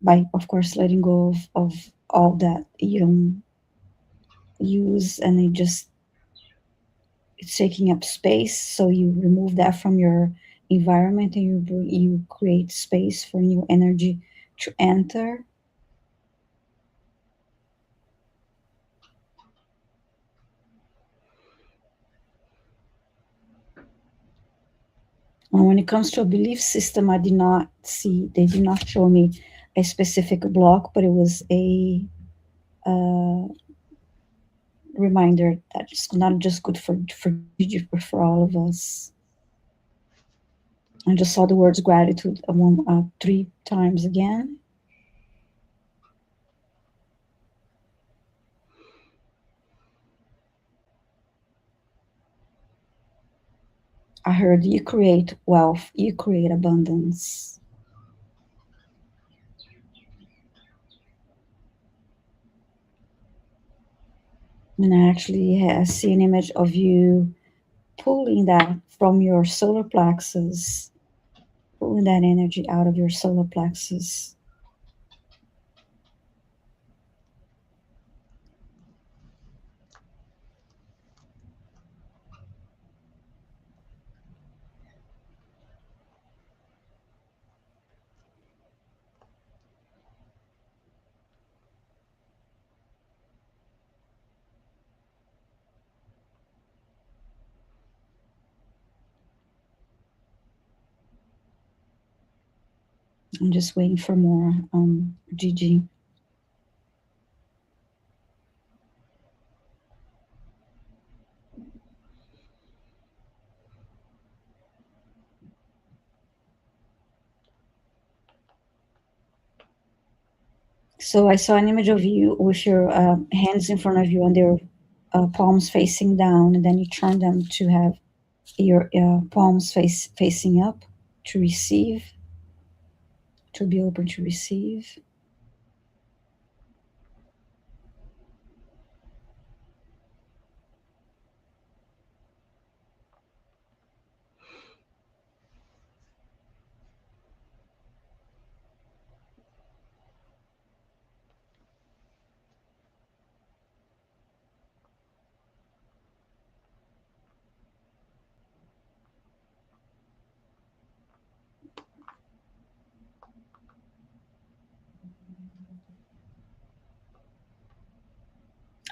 Speaker 3: by of course letting go of all that you don't use, and it's taking up space. So you remove that from your environment, and you create space for new energy to enter. And when it comes to a belief system, I did not see, they did not show me a specific block, but it was a uh, reminder that it's not just good for you, but for all of us. I just saw the words gratitude three times again. I heard you create wealth, you create abundance. And I actually see an image of you pulling that from your solar plexus, pulling that energy out of your solar plexus. I'm just waiting for more, Gigi. So I saw an image of you with your hands in front of you and your palms facing down, and then you turn them to have your palms facing up to receive, to be open to receive.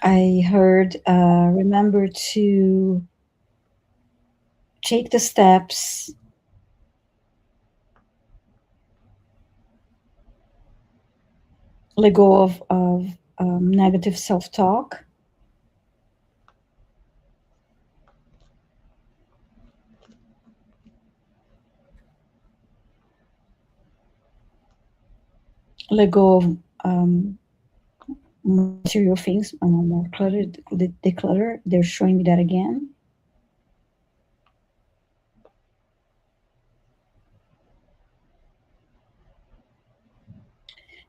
Speaker 3: I heard, remember to take the steps, let go of negative self-talk, let go of material things, more cluttered, declutter. They're showing me that again.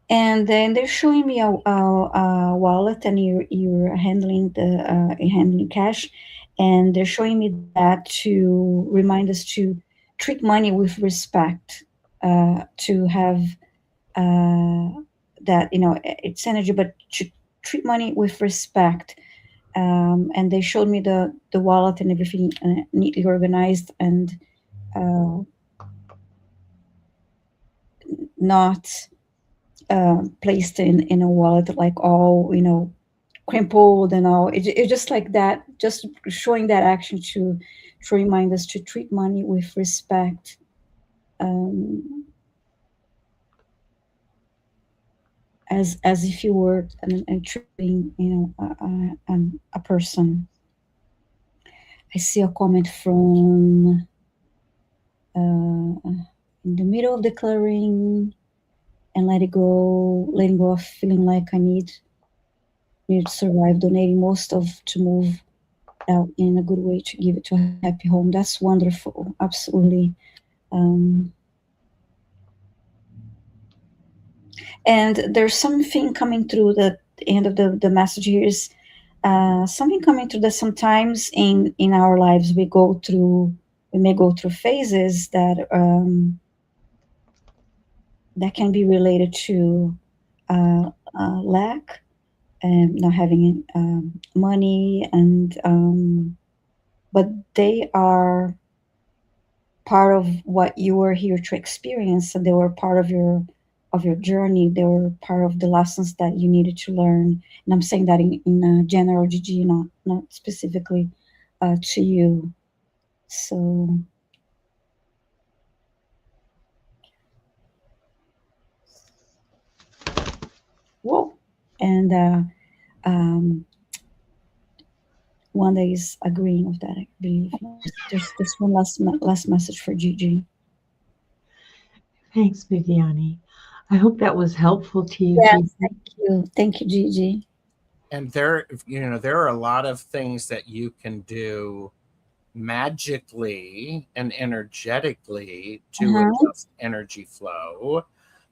Speaker 3: And then they're showing me a wallet, and you're handling handling cash, and they're showing me that to remind us to treat money with respect, to have that, it's energy, but to treat money with respect. And they showed me the wallet and everything neatly organized, and uh, not placed in a wallet like all, crumpled and all. It's just like that, just showing that action to remind us to treat money with respect, um, as if you were and treating, a person. I see a comment from in the middle of declaring and letting go of feeling like I need to survive, donating most of to move out in a good way to give it to a happy home. That's wonderful. Absolutely. Um, and there's something coming through the end of the message here is something coming through that sometimes in our lives we may go through phases that can be related to lack and not having money, and but they are part of what you were here to experience, and they were part of your journey. They were part of the lessons that you needed to learn. And I'm saying that in general, Gigi, not specifically to you. So whoa. And Wanda is agreeing with that, I believe. There's one last message for Gigi.
Speaker 1: Thanks, Viviane. I hope that was helpful to you,
Speaker 3: Yes,
Speaker 1: Gigi.
Speaker 3: thank you, Gigi.
Speaker 2: And there are a lot of things that you can do magically and energetically to adjust energy flow.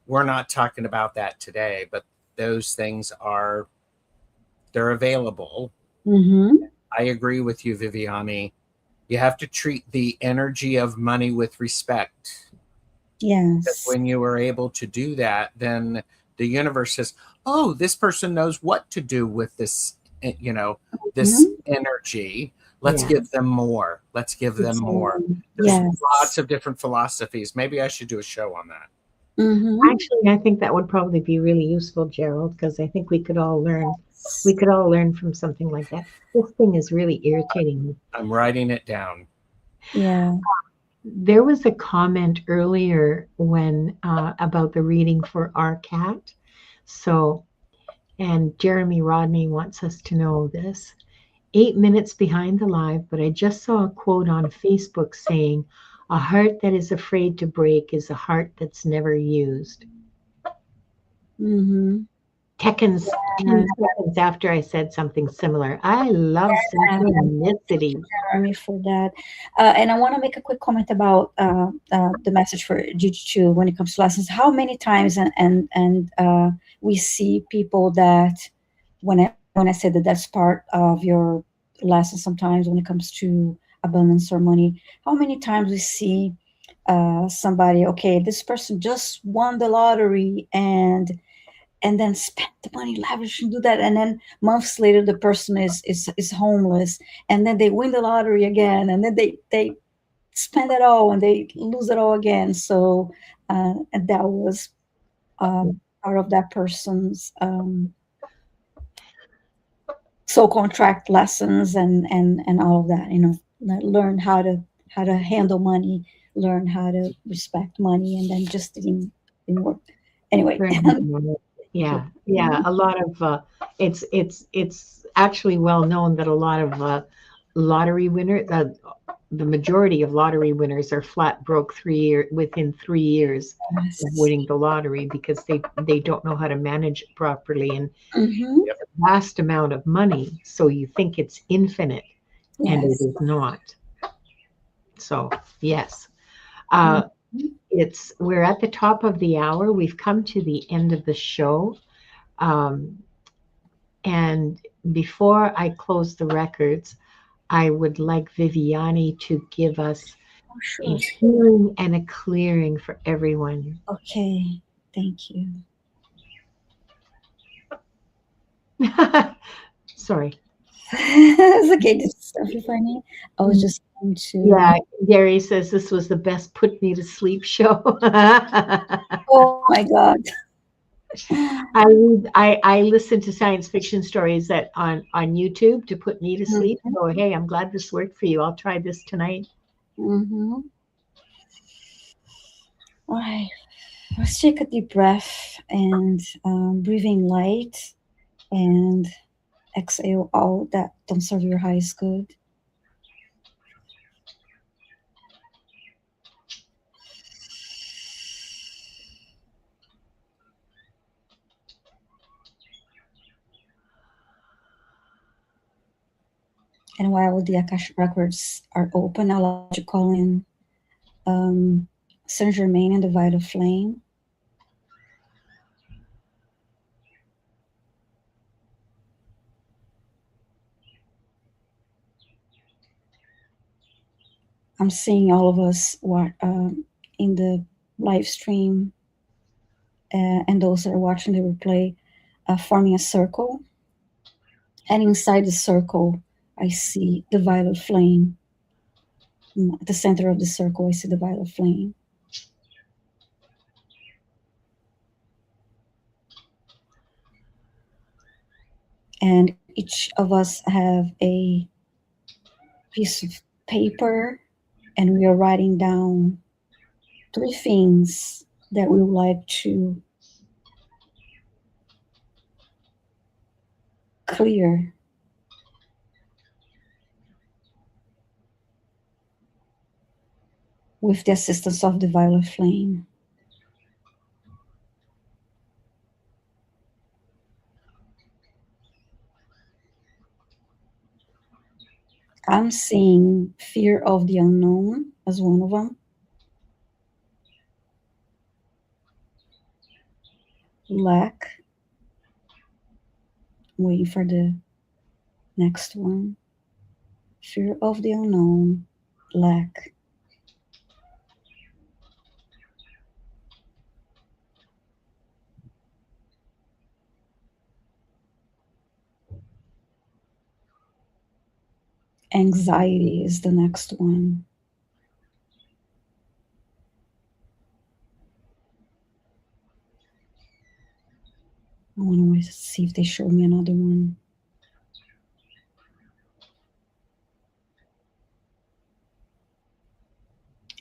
Speaker 2: We're not talking about that today, but those things they're available.
Speaker 3: Mm-hmm.
Speaker 2: I agree with you, Viviane. You have to treat the energy of money with respect. Because
Speaker 3: Yes.
Speaker 2: when you are able to do that, then the universe says, oh, this person knows what to do with this, this energy. Let's give them more. Let's give them more. There's lots of different philosophies. Maybe I should do a show on that.
Speaker 3: Mm-hmm.
Speaker 1: Actually, I think that would probably be really useful, Gerald, because I think we could all learn. We could all learn from something like that. This thing is really irritating me.
Speaker 2: I'm writing it down.
Speaker 3: Yeah.
Speaker 1: There was a comment earlier when about the reading for our cat. So, and Jeremy Rodney wants us to know this. 8 minutes behind the live, but I just saw a quote on Facebook saying, "A heart that is afraid to break is a heart that's never used."
Speaker 3: Mm-hmm.
Speaker 1: Tekken's 2 seconds after I said something similar. I love synchronicity.
Speaker 3: Jeremy, for that. And I want to make a quick comment about the message for Jiu-Jitsu when it comes to lessons. How many times and we see people that when I said that that's part of your lesson sometimes when it comes to abundance or money, how many times we see somebody, okay, this person just won the lottery and then spend the money, lavish and do that, and then months later the person is homeless, and then they win the lottery again, and then they spend it all and they lose it all again. So and that was part of that person's soul contract lessons and all of that. Learn how to handle money, learn how to respect money, and then just didn't work anyway.
Speaker 1: Yeah. A lot of it's actually well known that a lot of lottery winners, the majority of lottery winners are flat broke within 3 years of winning the lottery because they don't know how to manage it properly, and it's a vast amount of money. So you think it's infinite, and it is not. So yes. We're at the top of the hour. We've come to the end of the show. And before I close the records, I would like Viviane to give us a healing and a clearing for everyone.
Speaker 3: Okay, thank you.
Speaker 1: Sorry.
Speaker 3: It's okay. This is totally funny. I was just going to.
Speaker 1: Yeah, Gary says this was the best put me to sleep show.
Speaker 3: Oh my God.
Speaker 1: I listen to science fiction stories on YouTube to put me to sleep. So hey, I'm glad this worked for you. I'll try this tonight.
Speaker 3: All right. Let's take a deep breath and breathing light and exhale all that don't serve your highest good. And while the Akashic records are open, I'll let you call in Saint Germain and the Violet Flame. I'm seeing all of us in the live stream and those that are watching the replay forming a circle. And inside the circle, I see the violet flame. At the center of the circle, I see the violet flame. And each of us have a piece of paper, and we are writing down 3 things that we would like to clear with the assistance of the violet flame. I'm seeing fear of the unknown as one of them. Lack. Waiting for the next one. Fear of the unknown. Lack. Anxiety is the next one. I want to see if they show me another one.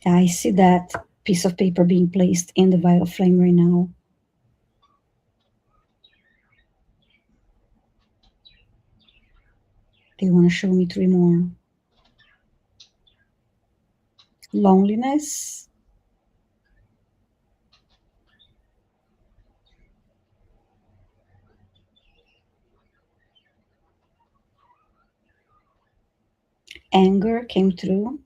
Speaker 3: I see that piece of paper being placed in the violet flame right now. They want to show me 3 more. Loneliness. Anger came through.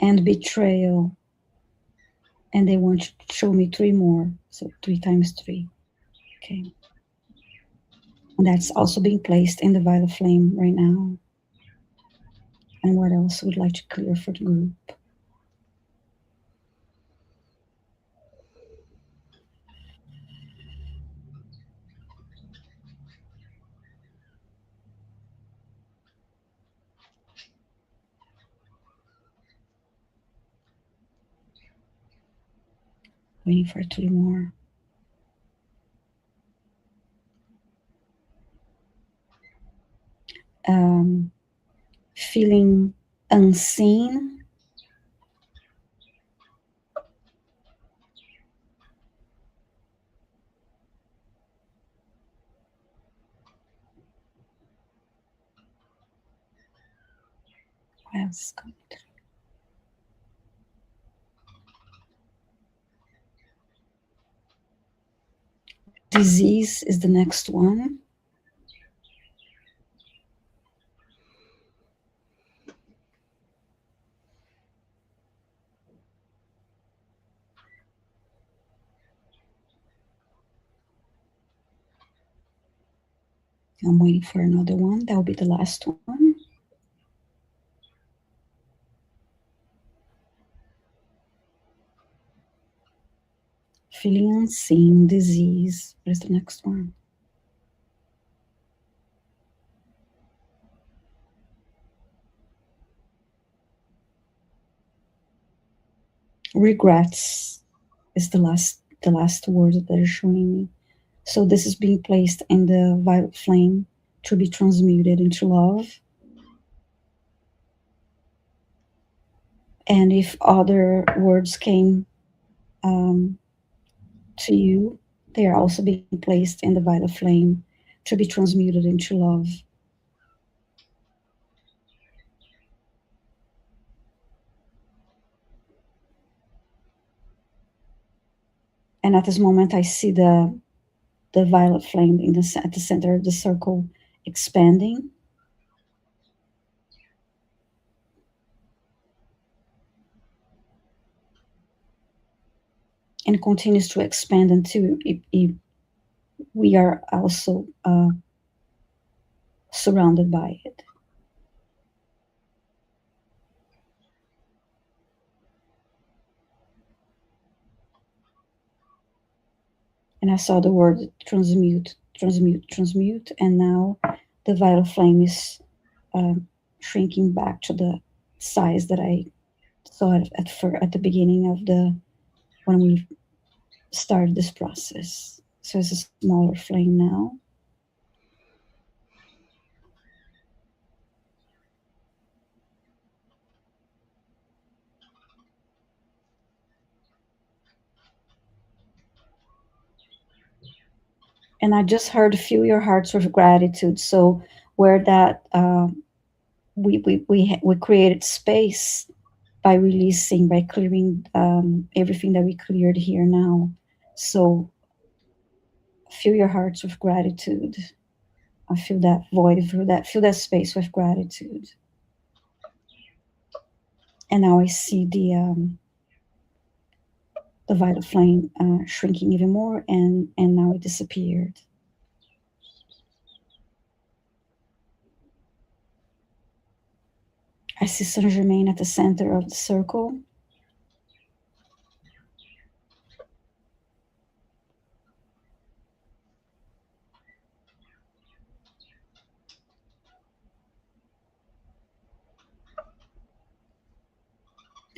Speaker 3: And betrayal. And they want to show me 3 more. So 3 times 3. Okay. And that's also being placed in the violet flame right now. And what else would like to clear for the group? Waiting for 3 more. Feeling unseen. What else is coming through? Disease is the next one. I'm waiting for another one. That will be the last one. Feeling unseen, disease. What is the next one? Regrets is the last word that is showing me. So this is being placed in the violet flame to be transmuted into love. And if other words came to you, they are also being placed in the violet flame to be transmuted into love. And at this moment, I see the violet flame at the center of the circle expanding. And continues to expand until we are also surrounded by it. And I saw the word transmute, transmute, transmute, and now the violet flame is shrinking back to the size that I saw at the beginning of when we started this process. So it's a smaller flame now. And I just heard fill your hearts with gratitude. So where that we created space by releasing, by clearing everything that we cleared here now. So fill your hearts with gratitude. I feel that void, feel that space with gratitude. And now I see the violet flame shrinking even more, and now it disappeared. I see Saint Germain at the center of the circle.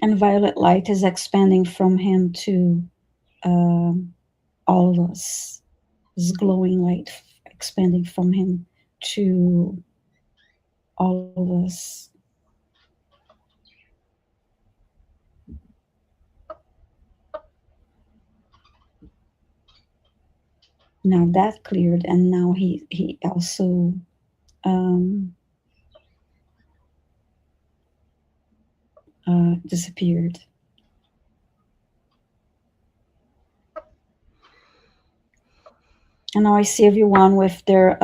Speaker 3: And violet light is expanding from him to all of us. This glowing light expanding from him to all of us. Now that cleared, and now he also disappeared. And now I see everyone with their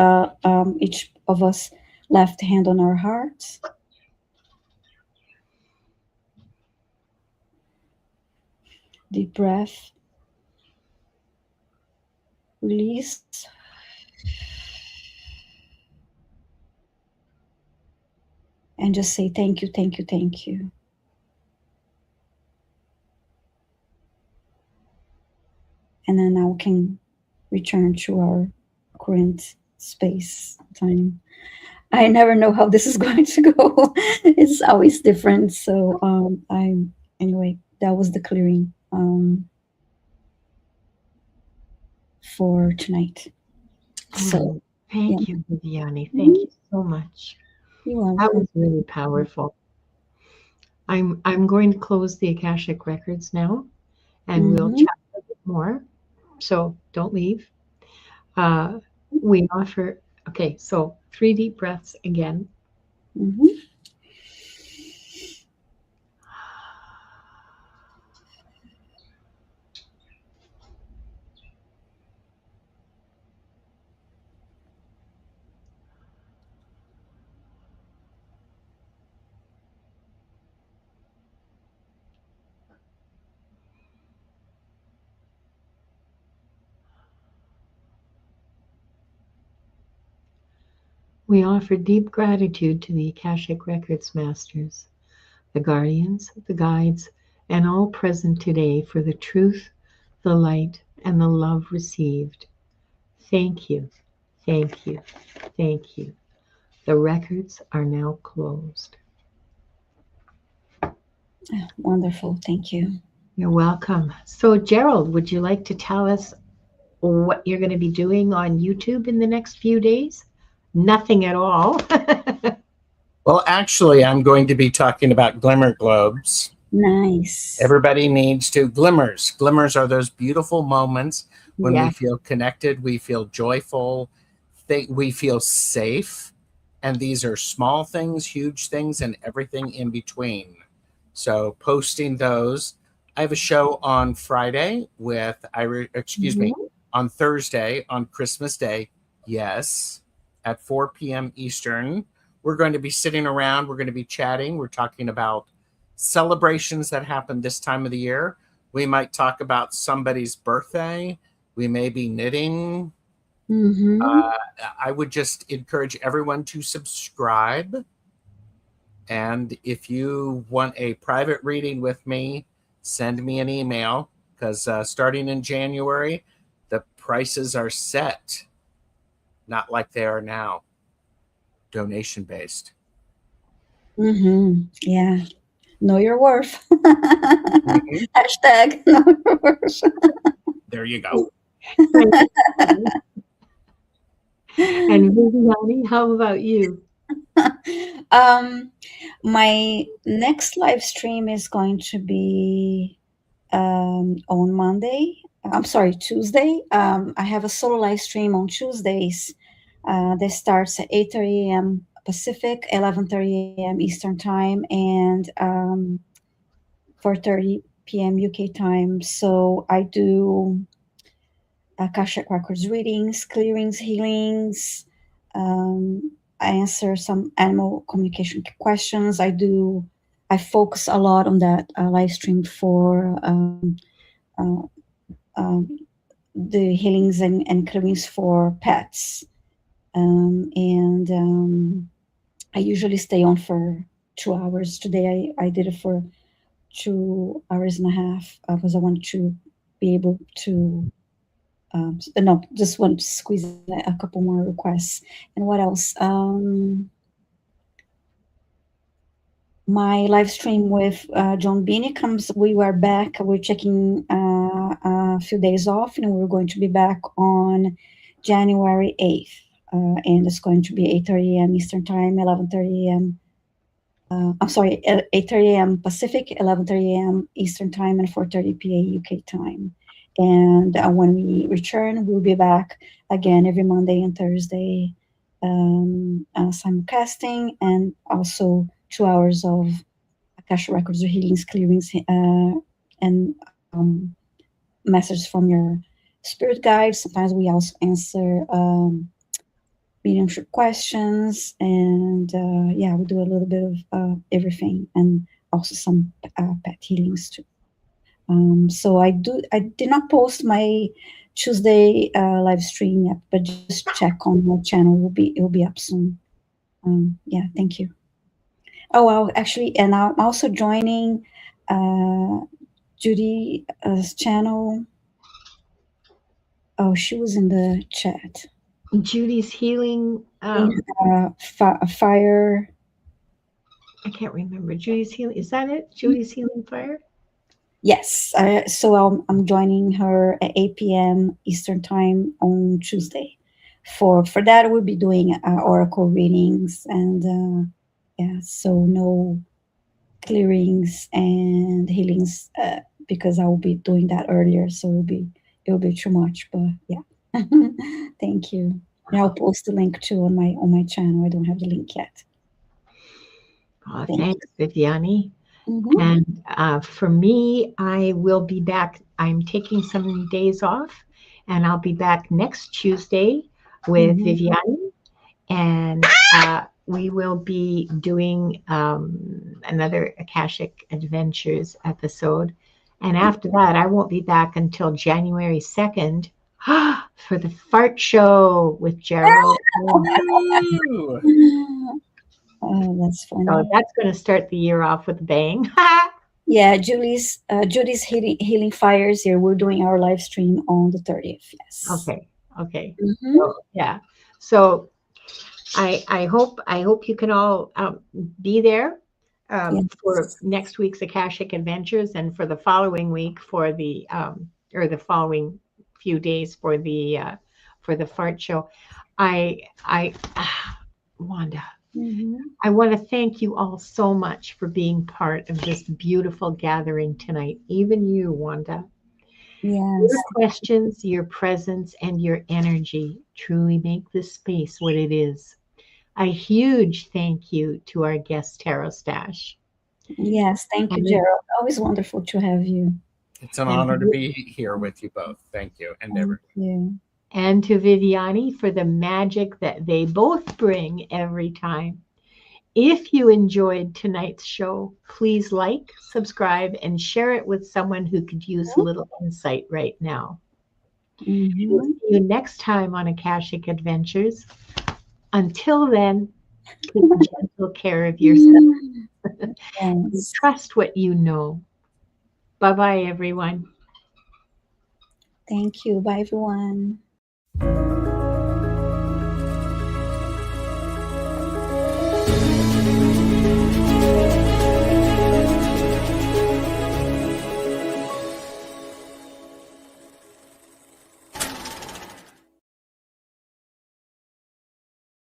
Speaker 3: each of us left hand on our hearts. Deep breath. Release. And just say thank you, thank you, thank you. And then now we can return to our current space time. I never know how this is going to go. It's always different. So anyway, that was the clearing for tonight. So
Speaker 1: thank you, Viviane. Thank you so much.
Speaker 3: You're welcome.
Speaker 1: That was really powerful. I'm going to close the Akashic records now, and we'll chat a bit more. So don't leave. We offer. Okay, so 3 deep breaths again. We offer deep gratitude to the Akashic Records Masters, the guardians, the guides, and all present today for the truth, the light, and the love received. Thank you, thank you, thank you. The records are now closed.
Speaker 3: Wonderful. Thank you.
Speaker 1: You're welcome. So, Gerald, would you like to tell us what you're going to be doing on YouTube in the next few days? Nothing at all.
Speaker 2: Well, actually, I'm going to be talking about glimmer globes.
Speaker 3: Nice.
Speaker 2: Everybody needs to glimmers. Glimmers are those beautiful moments when we feel connected, we feel joyful, we feel safe. And these are small things, huge things, and everything in between. So posting those. I have a show on Friday with, on Thursday on Christmas Day. Yes, at 4 p.m. Eastern. We're going to be sitting around. We're going to be chatting. We're talking about celebrations that happen this time of the year. We might talk about somebody's birthday. We may be knitting. I would just encourage everyone to subscribe. And if you want a private reading with me, send me an email, because starting in January, the prices are set, not like they are now, donation based.
Speaker 3: Yeah. Know your worth. Hashtag know your worth.
Speaker 2: There you go.
Speaker 1: And Viviane, how about you?
Speaker 3: My next live stream is going to be on Monday. I'm sorry, Tuesday. I have a solo live stream on Tuesdays that starts at 8:30 a.m. Pacific, 11:30 a.m. Eastern Time, and 4:30 p.m. UK time. So I do Akashic Records readings, clearings, healings. I answer some animal communication questions. I focus a lot on that live stream for the healings and clearings for pets. I usually stay on for 2 hours. Today I did it for 2 hours and a half because I wanted to be able to no, just want to squeeze in a couple more requests. And what else? My live stream with John Beanie comes. We were back. We're taking a few days off, and we're going to be back on January 8th. And it's going to be 8:30 a.m. Eastern Time, 11:30 a.m. I'm sorry, 8:30 a.m. Pacific, 11:30 a.m. Eastern Time, and 4:30 p.m. UK time. And when we return, we'll be back again every Monday and Thursday, simulcasting, and also 2 hours of Akashic Records or healings, clearings, and messages from your spirit guides. Sometimes we also answer mediumship questions, and yeah, we do a little bit of everything, and also some pet healings too. So I did not post my Tuesday live stream yet, but just check on my channel. It will be up soon. Yeah, thank you. Oh, well, actually, and I'm also joining uh, Judy's channel. Oh, she was in the chat.
Speaker 1: Judy's healing.
Speaker 3: Fire.
Speaker 1: I can't remember. Judy's healing. Is that it? Judy's healing fire.
Speaker 3: Yes. So I'm joining her at 8 p.m. Eastern time on Tuesday. For that, we'll be doing oracle readings, and yeah, so no clearings and healings because I will be doing that earlier. So it'll be too much. But yeah, thank you. And I'll post the link too on my channel. I don't have the link yet.
Speaker 1: Oh,
Speaker 3: Thank
Speaker 1: thanks, Viviane.
Speaker 3: Mhm.
Speaker 1: And for me, I will be back. I'm taking some days off, and I'll be back next Tuesday with
Speaker 3: Mhm.
Speaker 1: Viviane, and we will be doing another Akashic Adventures episode. And after that, I won't be back until January 2nd for the fart show with Gerald.
Speaker 2: Woo!
Speaker 3: Oh, that's
Speaker 1: So
Speaker 3: funny.
Speaker 1: that's going to start the year off with a bang.
Speaker 3: Yeah, Judy's healing fires here. We're doing our live stream on the 30th. Yes.
Speaker 1: Okay. Okay.
Speaker 3: Mhm.
Speaker 1: So, yeah. So I hope you can all be there for
Speaker 3: Yes.
Speaker 1: next week's Akashic Adventures, and for the following week for the or the following few days for the fart show. I Wanda,
Speaker 3: Mhm.
Speaker 1: I want to thank you all so much for being part of this beautiful gathering tonight. Even you, Wanda. Your
Speaker 3: Yes.
Speaker 1: questions, your presence, and your energy truly make this space what it is. A huge thank you to our guest, TarotStache.
Speaker 3: Yes. Thank you,
Speaker 1: And,
Speaker 3: Gerald. Always wonderful to have you.
Speaker 2: It's an
Speaker 1: and,
Speaker 2: honor to be here with you both. Thank you, and
Speaker 3: Thank
Speaker 2: everyone.
Speaker 3: you.
Speaker 1: and to Viviane for the magic that they both bring every time. If you enjoyed tonight's show, please like, subscribe, and share it with someone who could use a little insight right now. We'll
Speaker 3: Mhm.
Speaker 1: see you next time on Akashic Adventures. Until then, take gentle care of yourself.
Speaker 3: Yes.
Speaker 1: Trust what you know. Bye bye, everyone.
Speaker 3: Thank you. Bye, everyone.